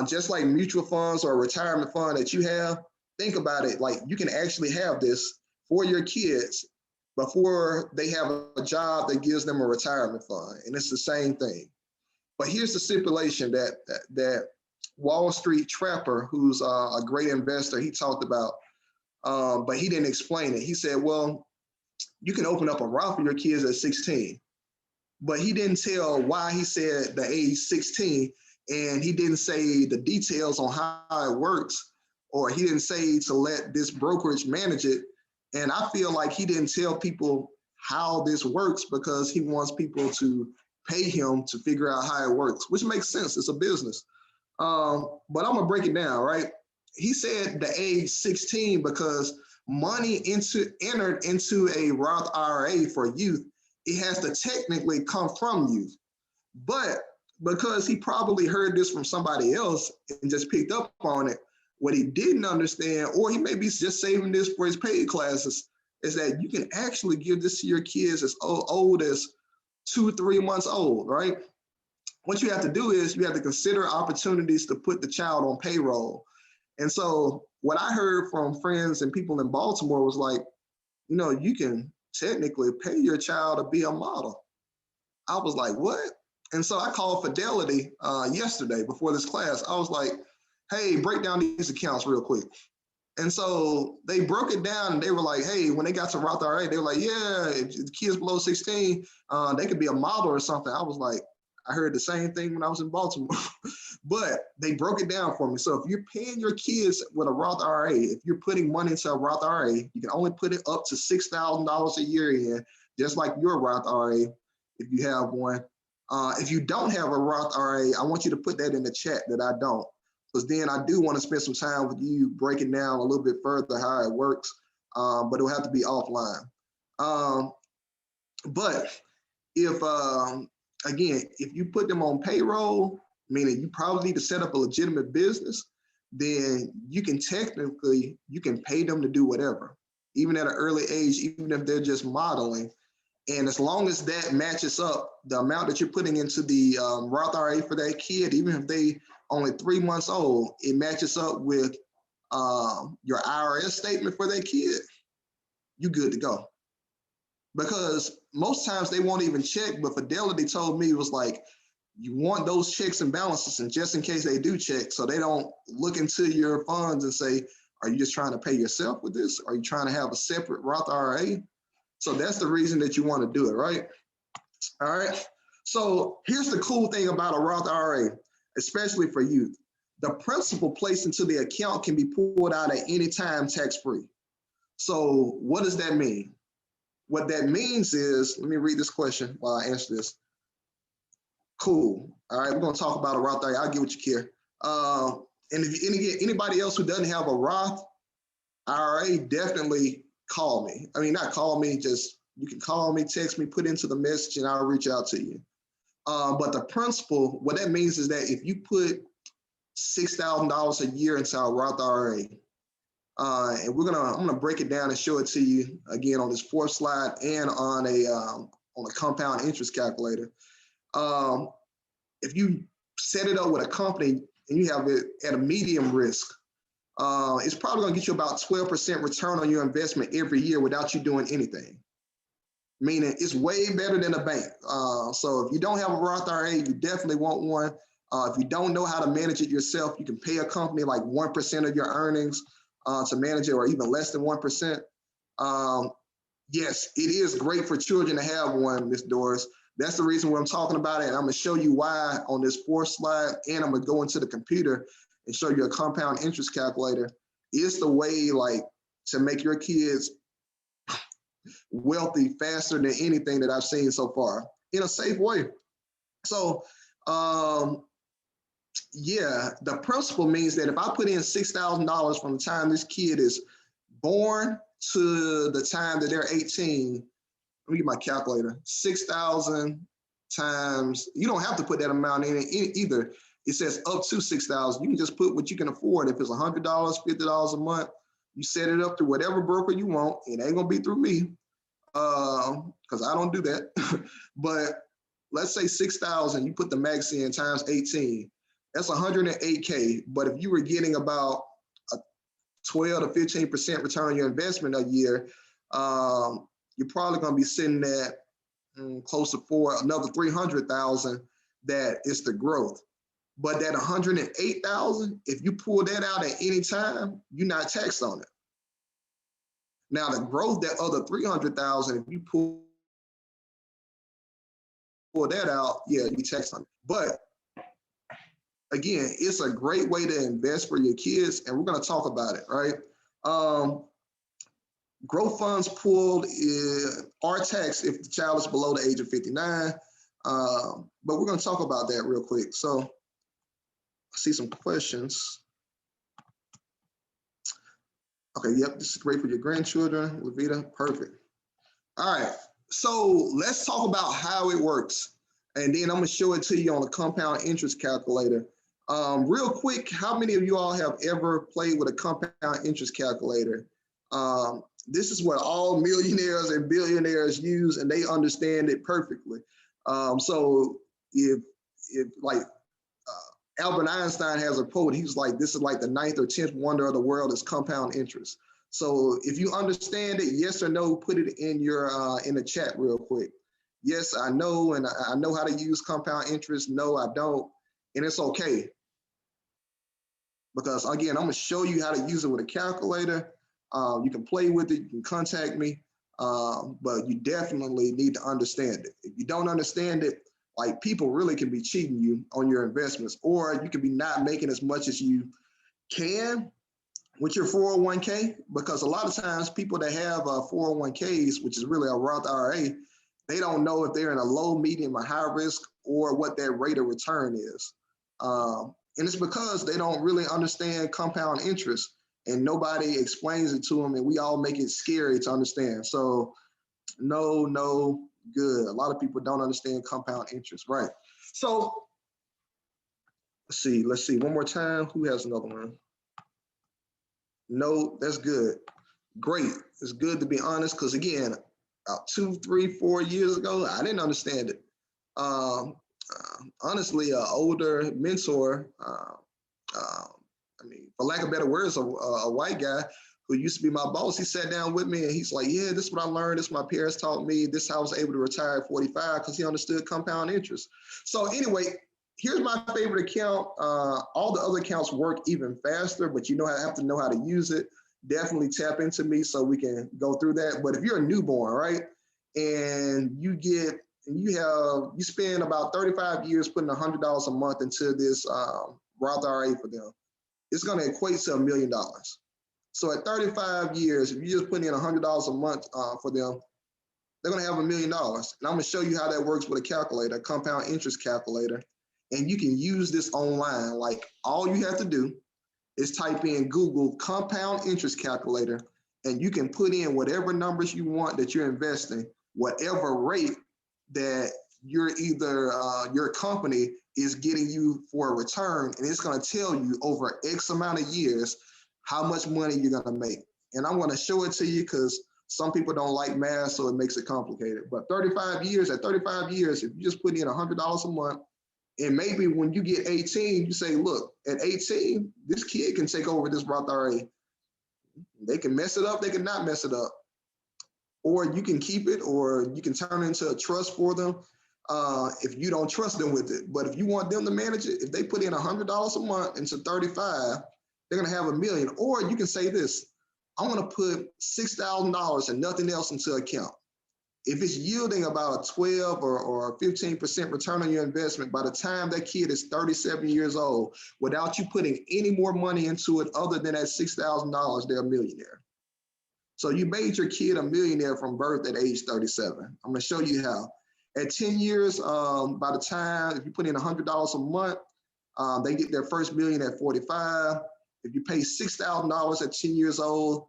Speaker 1: Just like mutual funds or a retirement fund that you have, think about it. Like you can actually have this for your kids before they have a job that gives them a retirement fund. And it's the same thing. But here's the stipulation that Wall Street Trapper, who's a great investor, he talked about, but he didn't explain it. He said, well, you can open up a Roth for your kids at 16, but he didn't tell why he said the age 16, and he didn't say the details on how it works, or he didn't say to let this brokerage manage it. And I feel like he didn't tell people how this works because he wants people to pay him to figure out how it works, which makes sense. It's a business. But I'm gonna break it down, right? He said the age 16 because money entered into a Roth IRA for youth, it has to technically come from youth. But because he probably heard this from somebody else and just picked up on it, what he didn't understand, or he may be just saving this for his paid classes, is that you can actually give this to your kids as old as 2-3 months old, right? What you have to do is you have to consider opportunities to put the child on payroll. And so what I heard from friends and people in Baltimore was like, you know, you can technically pay your child to be a model. I was like, what? And so I called Fidelity yesterday before this class. I was like, hey, break down these accounts real quick. And so they broke it down and they were like, hey, when they got to Roth IRA, they were like, yeah, if the kids below 16, they could be a model or something. I was like, I heard the same thing when I was in Baltimore, but they broke it down for me. So if you're paying your kids with a Roth IRA, if you're putting money into a Roth IRA, you can only put it up to $6,000 a year in, just like your Roth IRA, if you have one. If you don't have a Roth IRA, I want you to put that in the chat that I don't, because then I do want to spend some time with you breaking down a little bit further how it works, but it'll have to be offline. But if, again, if you put them on payroll, meaning you probably need to set up a legitimate business, then you can technically, you can pay them to do whatever, even at an early age, even if they're just modeling. And as long as that matches up, the amount that you're putting into the Roth IRA for that kid, even if they only 3 months old, it matches up with your IRS statement for that kid, you good to go. Because most times they won't even check, but Fidelity told me it was like, you want those checks and balances, and just in case they do check, so they don't look into your funds and say, are you just trying to pay yourself with this? Are you trying to have a separate Roth IRA? So that's the reason that you want to do it, right? All right. So here's the cool thing about a Roth IRA, especially for youth. The principal placed into the account can be pulled out at any time tax-free. So what does that mean? What that means is, let me read this question while I answer this. Cool. All right, we're going to talk about a Roth IRA. I'll get what you care. And if anybody else who doesn't have a Roth IRA, definitely call me. I mean, not call me, just you can call me, text me, put into the message, and I'll reach out to you. But the principle, what that means is that if you put $6,000 a year into our Roth IRA, and I'm gonna break it down and show it to you again on this fourth slide and on a compound interest calculator. If you set it up with a company and you have it at a medium risk, it's probably going to get you about 12% return on your investment every year without you doing anything. Meaning it's way better than a bank. So if you don't have a Roth IRA, you definitely want one. If you don't know how to manage it yourself, you can pay a company like 1% of your earnings to manage it, or even less than 1%. Yes, it is great for children to have one, Ms. Doris. That's the reason why I'm talking about it. And I'm going to show you why on this fourth slide. And I'm going to go into the computer and show you a compound interest calculator. It's the way like to make your kids wealthy faster than anything that I've seen so far in a safe way. So yeah, the principle means that if I put in $6,000 from the time this kid is born to the time that they're 18, let me get my calculator, 6,000 times, you don't have to put that amount in it either. It says up to 6,000. You can just put what you can afford. If it's $100, $50 a month, you set it up to whatever broker you want. It ain't gonna be through me, because I don't do that. But let's say 6,000, you put the max in times 18. That's 108K. But if you were getting about a 12 to 15% return on your investment a year, you're probably going to be sitting at close to another 300,000. That is the growth. But that 108,000, if you pull that out at any time, you're not taxed on it. Now the growth, that other 300,000, if you pull that out, yeah, you taxed on it. But again, it's a great way to invest for your kids, and we're going to talk about it, right? Growth funds pulled are taxed if the child is below the age of 59, but we're going to talk about that real quick. So I see some questions. Okay, yep, this is great for your grandchildren, Levita, perfect. All right, so let's talk about how it works, and then I'm going to show it to you on the compound interest calculator. Real quick, how many of you all have ever played with a compound interest calculator? This is what all millionaires and billionaires use, and they understand it perfectly. So if like Albert Einstein has a quote, he's like, this is like the 9th or 10th wonder of the world is compound interest. So if you understand it, yes or no, put it in your in the chat real quick. Yes, I know, and I know how to use compound interest. No, I don't, and it's okay. Because again, I'm gonna show you how to use it with a calculator. You can play with it, you can contact me, but you definitely need to understand it. If you don't understand it, like people really can be cheating you on your investments, or you can be not making as much as you can with your 401k, because a lot of times people that have 401ks, which is really a Roth IRA, they don't know if they're in a low, medium, or high risk, or what their rate of return is. And it's because they don't really understand compound interest, and nobody explains it to them, and we all make it scary to understand. So no, good. A lot of people don't understand compound interest, right? So let's see one more time. Who has another one? No, that's good. Great. It's good to be honest, because again, about 2, 3, 4 years ago. I didn't understand it. Honestly, an older mentor, I mean, for lack of better words, a white guy who used to be my boss, he sat down with me and he's like, yeah, this is what I learned. This is what my parents taught me. This is how I was able to retire at 45 because he understood compound interest. So anyway, here's my favorite account. All the other accounts work even faster, but you have to know how to use it. Definitely tap into me so we can go through that. But if you're a newborn, right, and you spend about 35 years putting $100 a month into this Roth IRA for them, it's going to equate to $1 million. So at 35 years, if you just put in $100 a month for them, they're going to have $1 million. And I'm going to show you how that works with a calculator, a compound interest calculator. And you can use this online. Like, all you have to do is type in Google compound interest calculator, and you can put in whatever numbers you want that you're investing, whatever rate that your company is getting you for a return, and it's going to tell you over X amount of years how much money you're going to make. And I'm going to show it to you because some people don't like math, so it makes it complicated. But at 35 years, if you just put in $100 a month, and maybe when you get 18, you say, look, at 18, this kid can take over this Roth IRA. They can mess it up, they can not mess it up. Or you can keep it, or you can turn it into a trust for them if you don't trust them with it. But if you want them to manage it, if they put in $100 a month into 35, they're gonna have $1 million. Or you can say this, I'm gonna put $6,000 and nothing else into account. If it's yielding about a 12 or 15% return on your investment, by the time that kid is 37 years old, without you putting any more money into it other than that $6,000, they're a millionaire. So you made your kid a millionaire from birth at age 37. I'm gonna show you how. At 10 years, by the time, if you put in $100 a month, they get their first million at 45. If you pay $6,000 at 10 years old,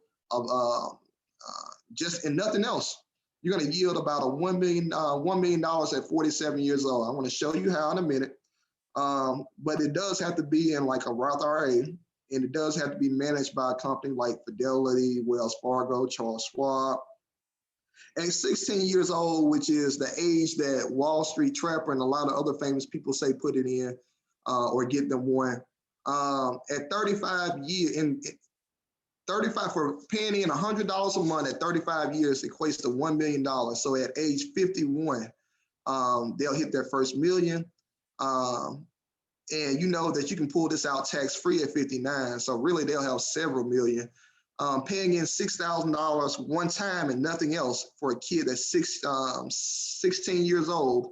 Speaker 1: just and nothing else, you're going to yield about $1 million at 47 years old. I want to show you how in a minute. But it does have to be in like a Roth IRA, and it does have to be managed by a company like Fidelity, Wells Fargo, Charles Schwab. And 16 years old, which is the age that Wall Street Trapper and a lot of other famous people say put it in or get them one. At 35 years, 35 for paying in $100 a month at 35 years equates to $1 million. So at age 51, they'll hit their first million. And you know that you can pull this out tax-free at 59. So really they'll have several million. Paying in $6,000 one time and nothing else for a kid that's 16 years old,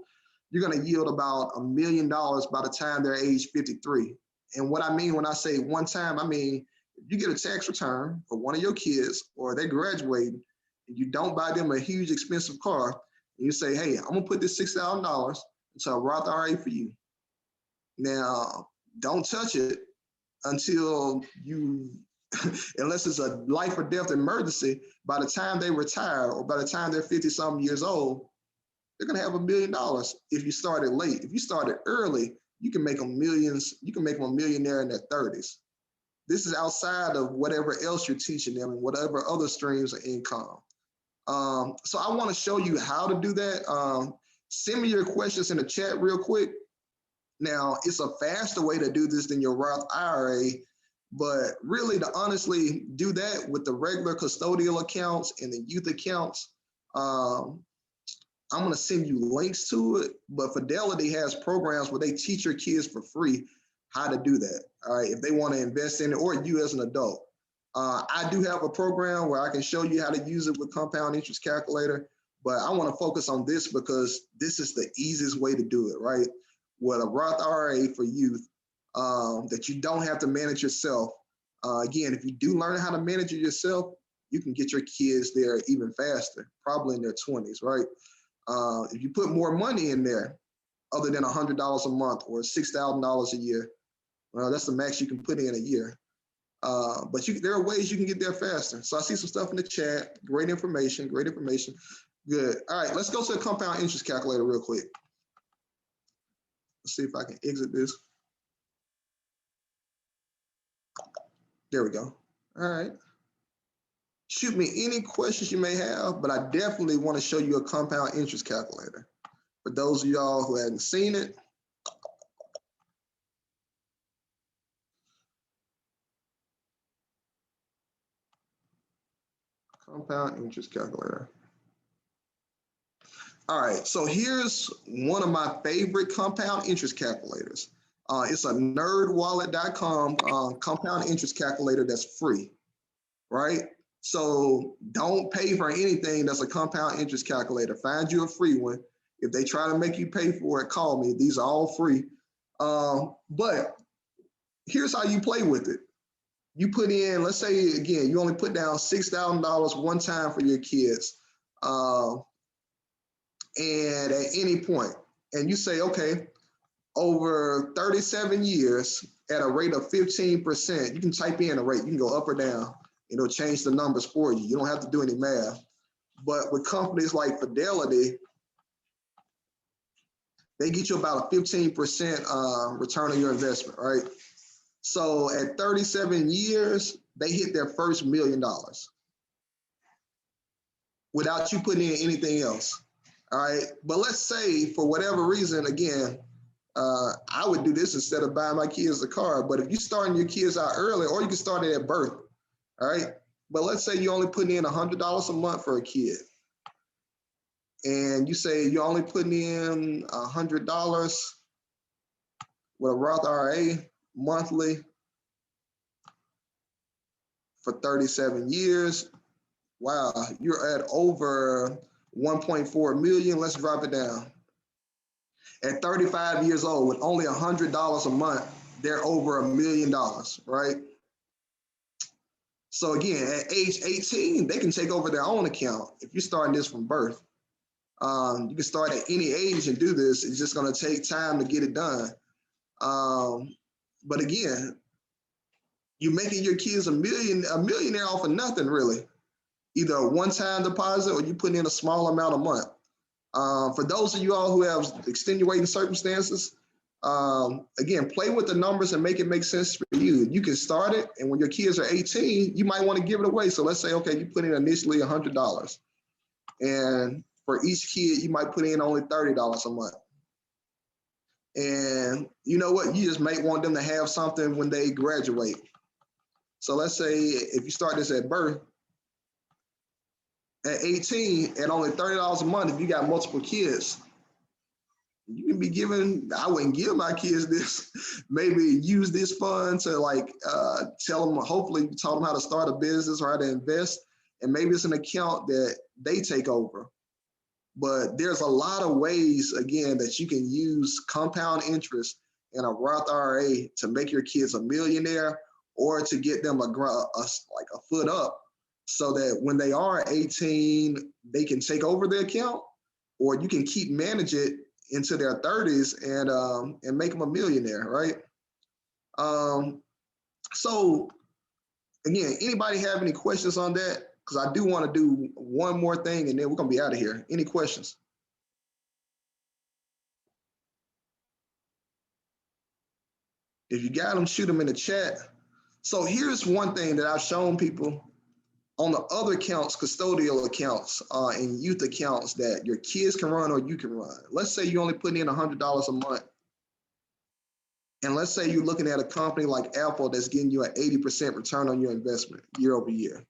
Speaker 1: you're gonna yield about $1 million by the time they're age 53. And what I mean when I say one time, I mean, if you get a tax return for one of your kids or they graduate and you don't buy them a huge expensive car, and you say, hey, I'm gonna put this $6,000 into a Roth IRA for you. Now, don't touch it until you, unless it's a life or death emergency, by the time they retire or by the time they're 50-something years old, they're gonna have $1 million if you started late. If you started early, you can make them millions, you can make them a millionaire in their 30s. This is outside of whatever else you're teaching them and whatever other streams of income. So I want to show you how to do that. Send me your questions in the chat real quick. Now, it's a faster way to do this than your Roth IRA, but really to honestly do that with the regular custodial accounts and the youth accounts, I'm going to send you links to it, but Fidelity has programs where they teach your kids for free how to do that, all right, if they want to invest in it, or you as an adult. I do have a program where I can show you how to use it with compound interest calculator, but I want to focus on this because this is the easiest way to do it, right? With a Roth IRA for youth that you don't have to manage yourself. Again, if you do learn how to manage it yourself, you can get your kids there even faster, probably in their 20s, right? If you put more money in there, other than $100 a month or $6,000 a year, well, that's the max you can put in a year. But there are ways you can get there faster. So I see some stuff in the chat. Great information, great information. Good. All right, let's go to the compound interest calculator real quick. Let's see if I can exit this. There we go. All right. shoot me any questions you may have, but I definitely want to show you a compound interest calculator. For those of y'all who hadn't seen it, compound interest calculator. All right, so here's one of my favorite compound interest calculators. It's a nerdwallet.com compound interest calculator that's free, right? So don't pay for anything that's a compound interest calculator. Find you a free one. If they try to make you pay for it, call me. These are all free. But here's how you play with it. You put in, let's say, again, you only put down $6,000 one time for your kids. And at any point, and you say, okay, over 37 years at a rate of 15%, you can type in a rate, you can go up or down, it'll change the numbers for you. You don't have to do any math. But with companies like Fidelity, they get you about a 15% return on your investment, right? So at 37 years, they hit their first $1 million without you putting in anything else. All right. But let's say for whatever reason, again, I would do this instead of buying my kids a car. But if you're starting your kids out early, or you can start it at birth. All right. But let's say you only putting in $100 a month for a kid. And you say you're only putting in $100 with a Roth IRA monthly for 37 years. Wow, you're at over 1.4 million. Let's drop it down. At 35 years old, with only $100 a month, they're over $1 million, right? So again, at age 18, they can take over their own account. If you're starting this from birth, you can start at any age and do this. It's just going to take time to get it done. But again, you're making your kids a millionaire off of nothing, really. Either a one-time deposit or you put in a small amount a month. For those of you all who have extenuating circumstances, again, play with the numbers and make it make sense for you. You can start it, and when your kids are 18, you might want to give it away. So let's say, okay, you put in initially $100, and for each kid, you might put in only $30 a month. And you know what? You just might want them to have something when they graduate. So let's say if you start this at birth, at 18, at only $30 a month, if you got multiple kids, you can be giving, I wouldn't give my kids this, maybe use this fund to like tell them, hopefully tell them how to start a business or how to invest. And maybe it's an account that they take over. But there's a lot of ways, again, that you can use compound interest in a Roth IRA to make your kids a millionaire or to get them like a foot up so that when they are 18, they can take over the account, or you can keep manage it into their 30s and make them a millionaire, right? So again, anybody have any questions on that? Because I do want to do one more thing and then we're going to be out of here. Any questions? If you got them, shoot them in the chat. So here's one thing that I've shown people on the other accounts, custodial accounts and youth accounts that your kids can run or you can run. Let's say you only put in $100 a month. And let's say you're looking at a company like Apple that's getting you an 80% return on your investment year over year.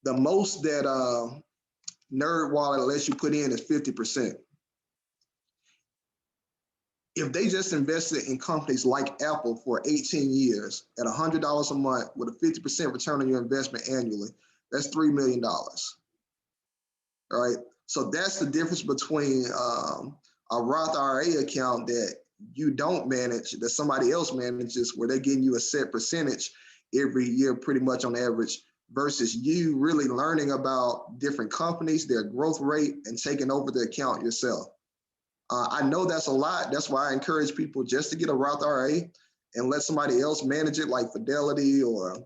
Speaker 1: The most that NerdWallet lets you put in is 50%. If they just invested in companies like Apple for 18 years at $100 a month with a 50% return on your investment annually, that's $3 million. All right. So that's the difference between a Roth IRA account that you don't manage, that somebody else manages, where they're getting you a set percentage every year, pretty much on average, versus you really learning about different companies, their growth rate, and taking over the account yourself. I know that's a lot. That's why I encourage people just to get a Roth IRA and let somebody else manage it, like Fidelity, or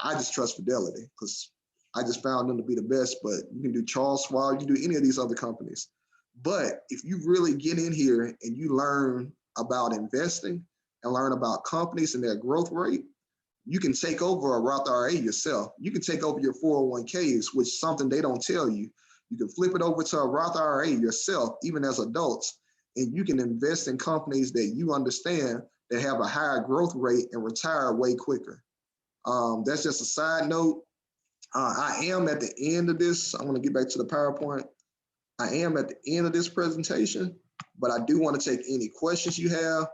Speaker 1: I just trust Fidelity because I just found them to be the best. But you can do Charles Schwab, you can do any of these other companies. But if you really get in here and you learn about investing and learn about companies and their growth rate, you can take over a Roth IRA yourself. You can take over your 401ks, which is something they don't tell you. You can flip it over to a Roth IRA yourself, even as adults, and you can invest in companies that you understand that have a higher growth rate and retire way quicker. That's just a side note. I am at the end of this. I want to get back to the PowerPoint. I am at the end of this presentation, but I do want to take any questions you have.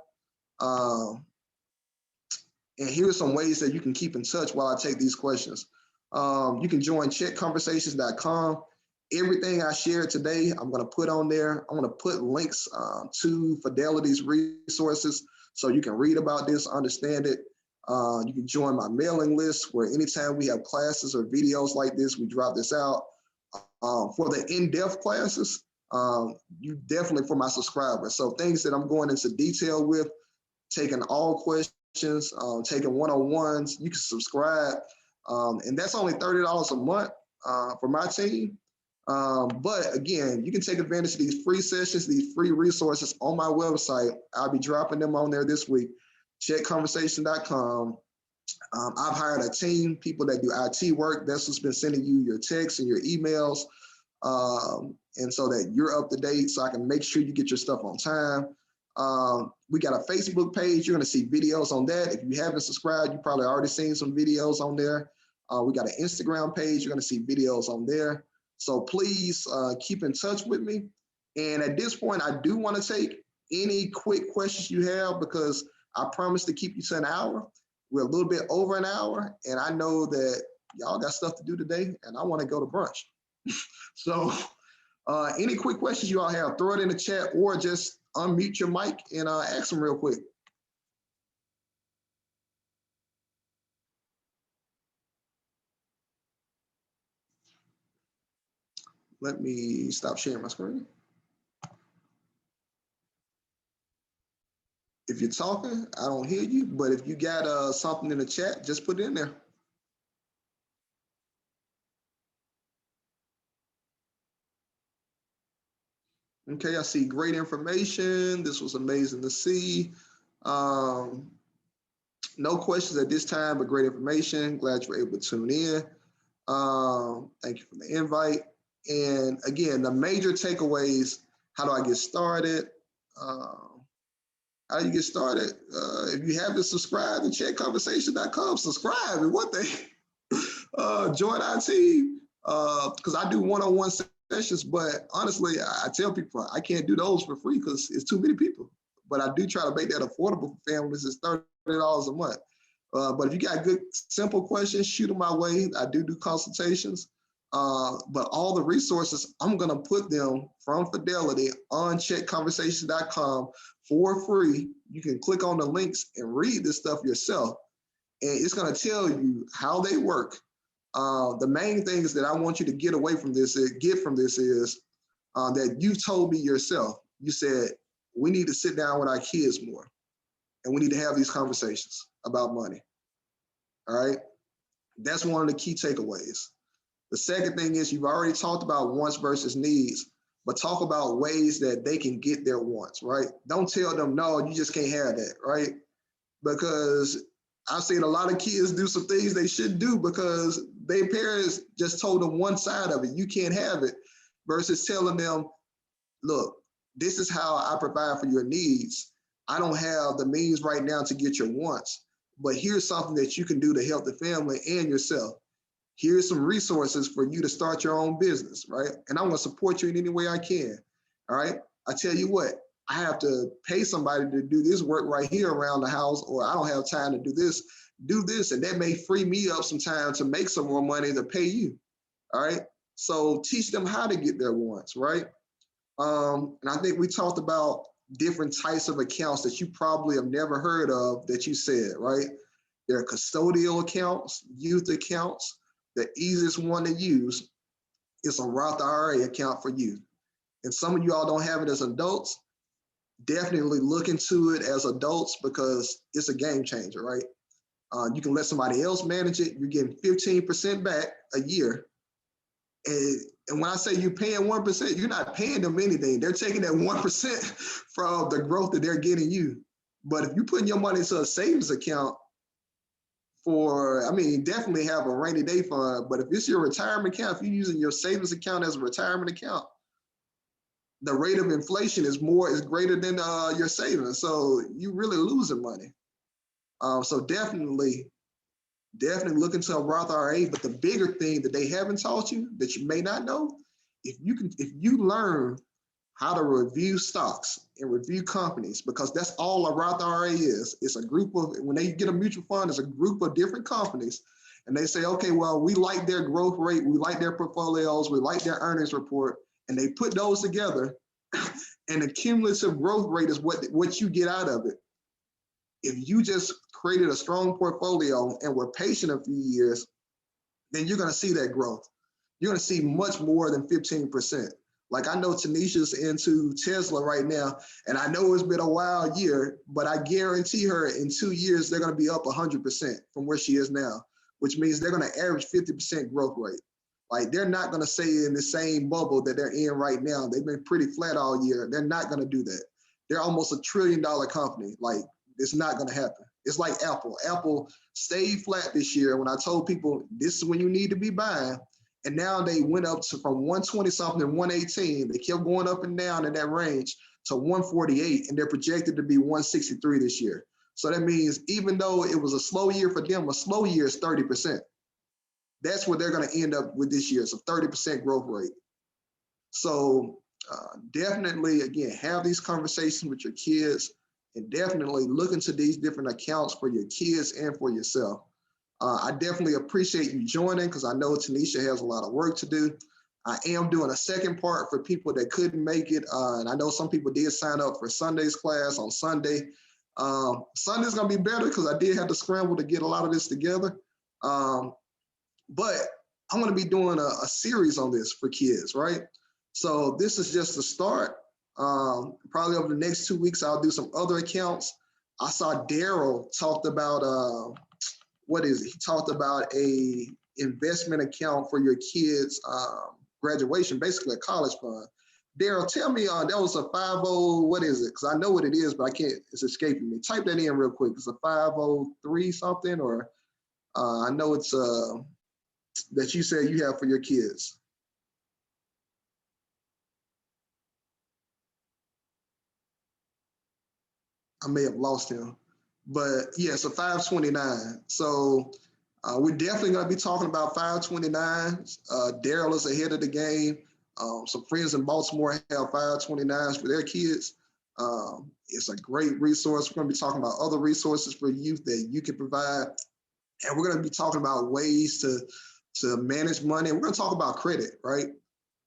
Speaker 1: And here are some ways that you can keep in touch while I take these questions. You can join checkconversations.com. Everything I shared today, I'm going to put on there. I'm going to put links to Fidelity's resources so you can read about this, understand it. You can join my mailing list where anytime we have classes or videos like this, we drop this out. For the in-depth classes, you definitely for my subscribers. So things that I'm going into detail with, taking all questions, taking one-on-ones, you can subscribe. And that's only $30 a month for my team. But again, you can take advantage of these free sessions, these free resources on my website. I'll be dropping them on there this week, checkconversation.com. I've hired a team, people that do IT work. That's what's been sending you your texts and your emails. And so that you're up to date so I can make sure you get your stuff on time. We got a Facebook page. You're going to see videos on that. If you haven't subscribed, you probably already seen some videos on there. We got an Instagram page. You're going to see videos on there. So please keep in touch with me. And at this point, I do want to take any quick questions you have because I promise to keep you to an hour. We're a little bit over an hour, and I know that y'all got stuff to do today, and I want to go to brunch. So any quick questions you all have, throw it in the chat or just unmute your mic and ask them real quick. Let me stop sharing my screen. If you're talking, I don't hear you, but if you got something in the chat, just put it in there. Okay, I see great information. This was amazing to see. No questions at this time, but great information. Glad you were able to tune in. Thank you for the invite. And again, the major takeaways, how do I get started? How do you get started? If you haven't subscribed to checkconversation.com, subscribe and what they join our team because I do one-on-one sessions, but honestly, I tell people I can't do those for free because it's too many people. But I do try to make that affordable for families. It's $30 a month. But if you got good, simple questions, shoot them my way. I do consultations. But all the resources, I'm going to put them from Fidelity on checkconversation.com for free. You can click on the links and read this stuff yourself. And it's going to tell you how they work. The main things that I want you to get from this is that you've told me yourself. You said, we need to sit down with our kids more. And we need to have these conversations about money. All right. That's one of the key takeaways. The second thing is you've already talked about wants versus needs, but talk about ways that they can get their wants, right? Don't tell them, no, you just can't have that, right? Because I've seen a lot of kids do some things they shouldn't do because their parents just told them one side of it. You can't have it versus telling them, look, this is how I provide for your needs. I don't have the means right now to get your wants, but here's something that you can do to help the family and yourself. Here's some resources for you to start your own business, right? And I'm going to support you in any way I can, all right? I tell you what, I have to pay somebody to do this work right here around the house, or I don't have time to do this, and that may free me up some time to make some more money to pay you, all right? So teach them how to get their wants, right? And I think we talked about different types of accounts that you probably have never heard of that you said, right? There are custodial accounts, youth accounts. The easiest one to use is a Roth IRA account for youth. And some of you all don't have it as adults. Definitely look into it as adults because it's a game changer, right? You can let somebody else manage it. You're getting 15% back a year. And when I say you're paying 1%, you're not paying them anything. They're taking that 1% from the growth that they're getting you. But if you're putting your money into a savings account, for, I mean, definitely have a rainy day fund, but if it's your retirement account, if you're using your savings account as a retirement account, the rate of inflation is greater than your savings. So you really losing money. So definitely look into a Roth IRA. But the bigger thing that they haven't taught you that you may not know, if you learn how to review stocks and review companies, because that's all a Roth IRA is. It's a group of, when they get a mutual fund, it's a group of different companies. And they say, okay, well, we like their growth rate, we like their portfolios, we like their earnings report. And they put those together, and the cumulative growth rate is what you get out of it. If you just created a strong portfolio and were patient a few years, then you're going to see that growth. You're going to see much more than 15%. Like, I know Tanisha's into Tesla right now, and I know it's been a wild year, but I guarantee her in 2 years, they're going to be up 100% from where she is now, which means they're going to average 50% growth rate. Like, they're not going to stay in the same bubble that they're in right now. They've been pretty flat all year. They're not going to do that. They're almost $1 trillion company. Like, it's not going to happen. It's like Apple. Apple stayed flat this year when I told people this is when you need to be buying. And now they went up to from 120 something to 118. They kept going up and down in that range to 148, and they're projected to be 163 this year. So that means even though it was a slow year for them, a slow year is 30%. That's what they're going to end up with this year. It's a 30% growth rate. So definitely, again, have these conversations with your kids, and definitely look into these different accounts for your kids and for yourself. I definitely appreciate you joining, because I know Tanisha has a lot of work to do. I am doing a second part for people that couldn't make it. And I know some people did sign up for Sunday's class on Sunday. Sunday's going to be better because I did have to scramble to get a lot of this together. But I'm going to be doing a series on this for kids, right? So this is just the start. Probably over the next 2 weeks, I'll do some other accounts. I saw Daryl talked about, he talked about a investment account for your kids' graduation, basically a college fund. Daryl, tell me, that was a 50, what is it? Because I know what it is, but I can't, it's escaping me. Type that in real quick. It's a 503 something, or I know it's that you said you have for your kids. I may have lost him, but yeah, it's a 529. So we're definitely going to be talking about 529s. Daryl is ahead of the game. Some friends in Baltimore have 529s for their kids. It's a great resource. We're going to be talking about other resources for youth that you can provide. And we're going to be talking about ways to manage money. And we're going to talk about credit, right?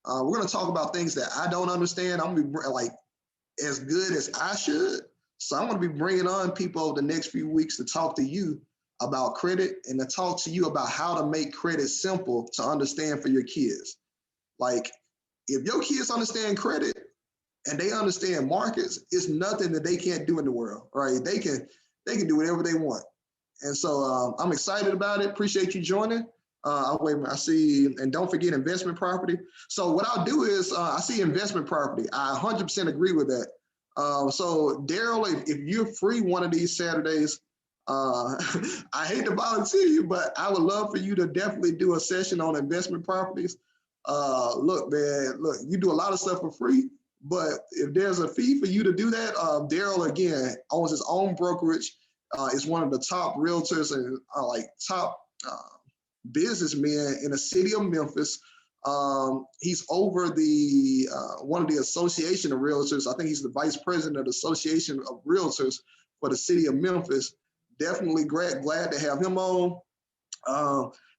Speaker 1: We're going to talk about things that I don't understand. I'm going to be like as good as I should. So I'm going to be bringing on people over the next few weeks to talk to you about credit and to talk to you about how to make credit simple to understand for your kids. Like, if your kids understand credit and they understand markets, it's nothing that they can't do in the world, right? They can do whatever they want. And so I'm excited about it. Appreciate you joining. Wait a minute, I see, and don't forget investment property. So what I'll do is I see investment property. I 100% agree with that. So Daryl, if you're free one of these Saturdays, I hate to volunteer you, but I would love for you to definitely do a session on investment properties. Look, man, you do a lot of stuff for free, but if there's a fee for you to do that, Daryl, again, owns his own brokerage, is one of the top realtors and top businessmen in the city of Memphis. He's over the one of the association of realtors. I think he's the vice president of the association of realtors for the city of Memphis. Definitely glad to have him on.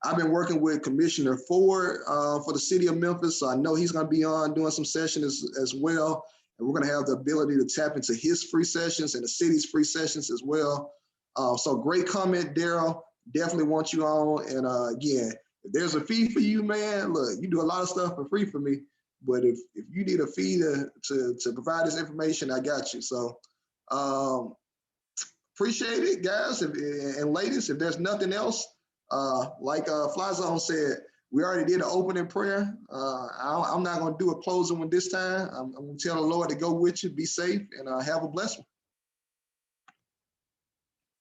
Speaker 1: I've been working with Commissioner Ford for the city of Memphis, so I know he's going to be on doing some sessions as well. And we're going to have the ability to tap into his free sessions and the city's free sessions as well. So great comment, Daryl. Definitely want you on. And again, if there's a fee for you, man, look, you do a lot of stuff for free for me. But if you need a fee to provide this information, I got you. So appreciate it, guys and ladies. If there's nothing else, like Fly Zone said, we already did an opening prayer. I'm not going to do a closing one this time. I'm going to tell the Lord to go with you, be safe, and have a blessed one.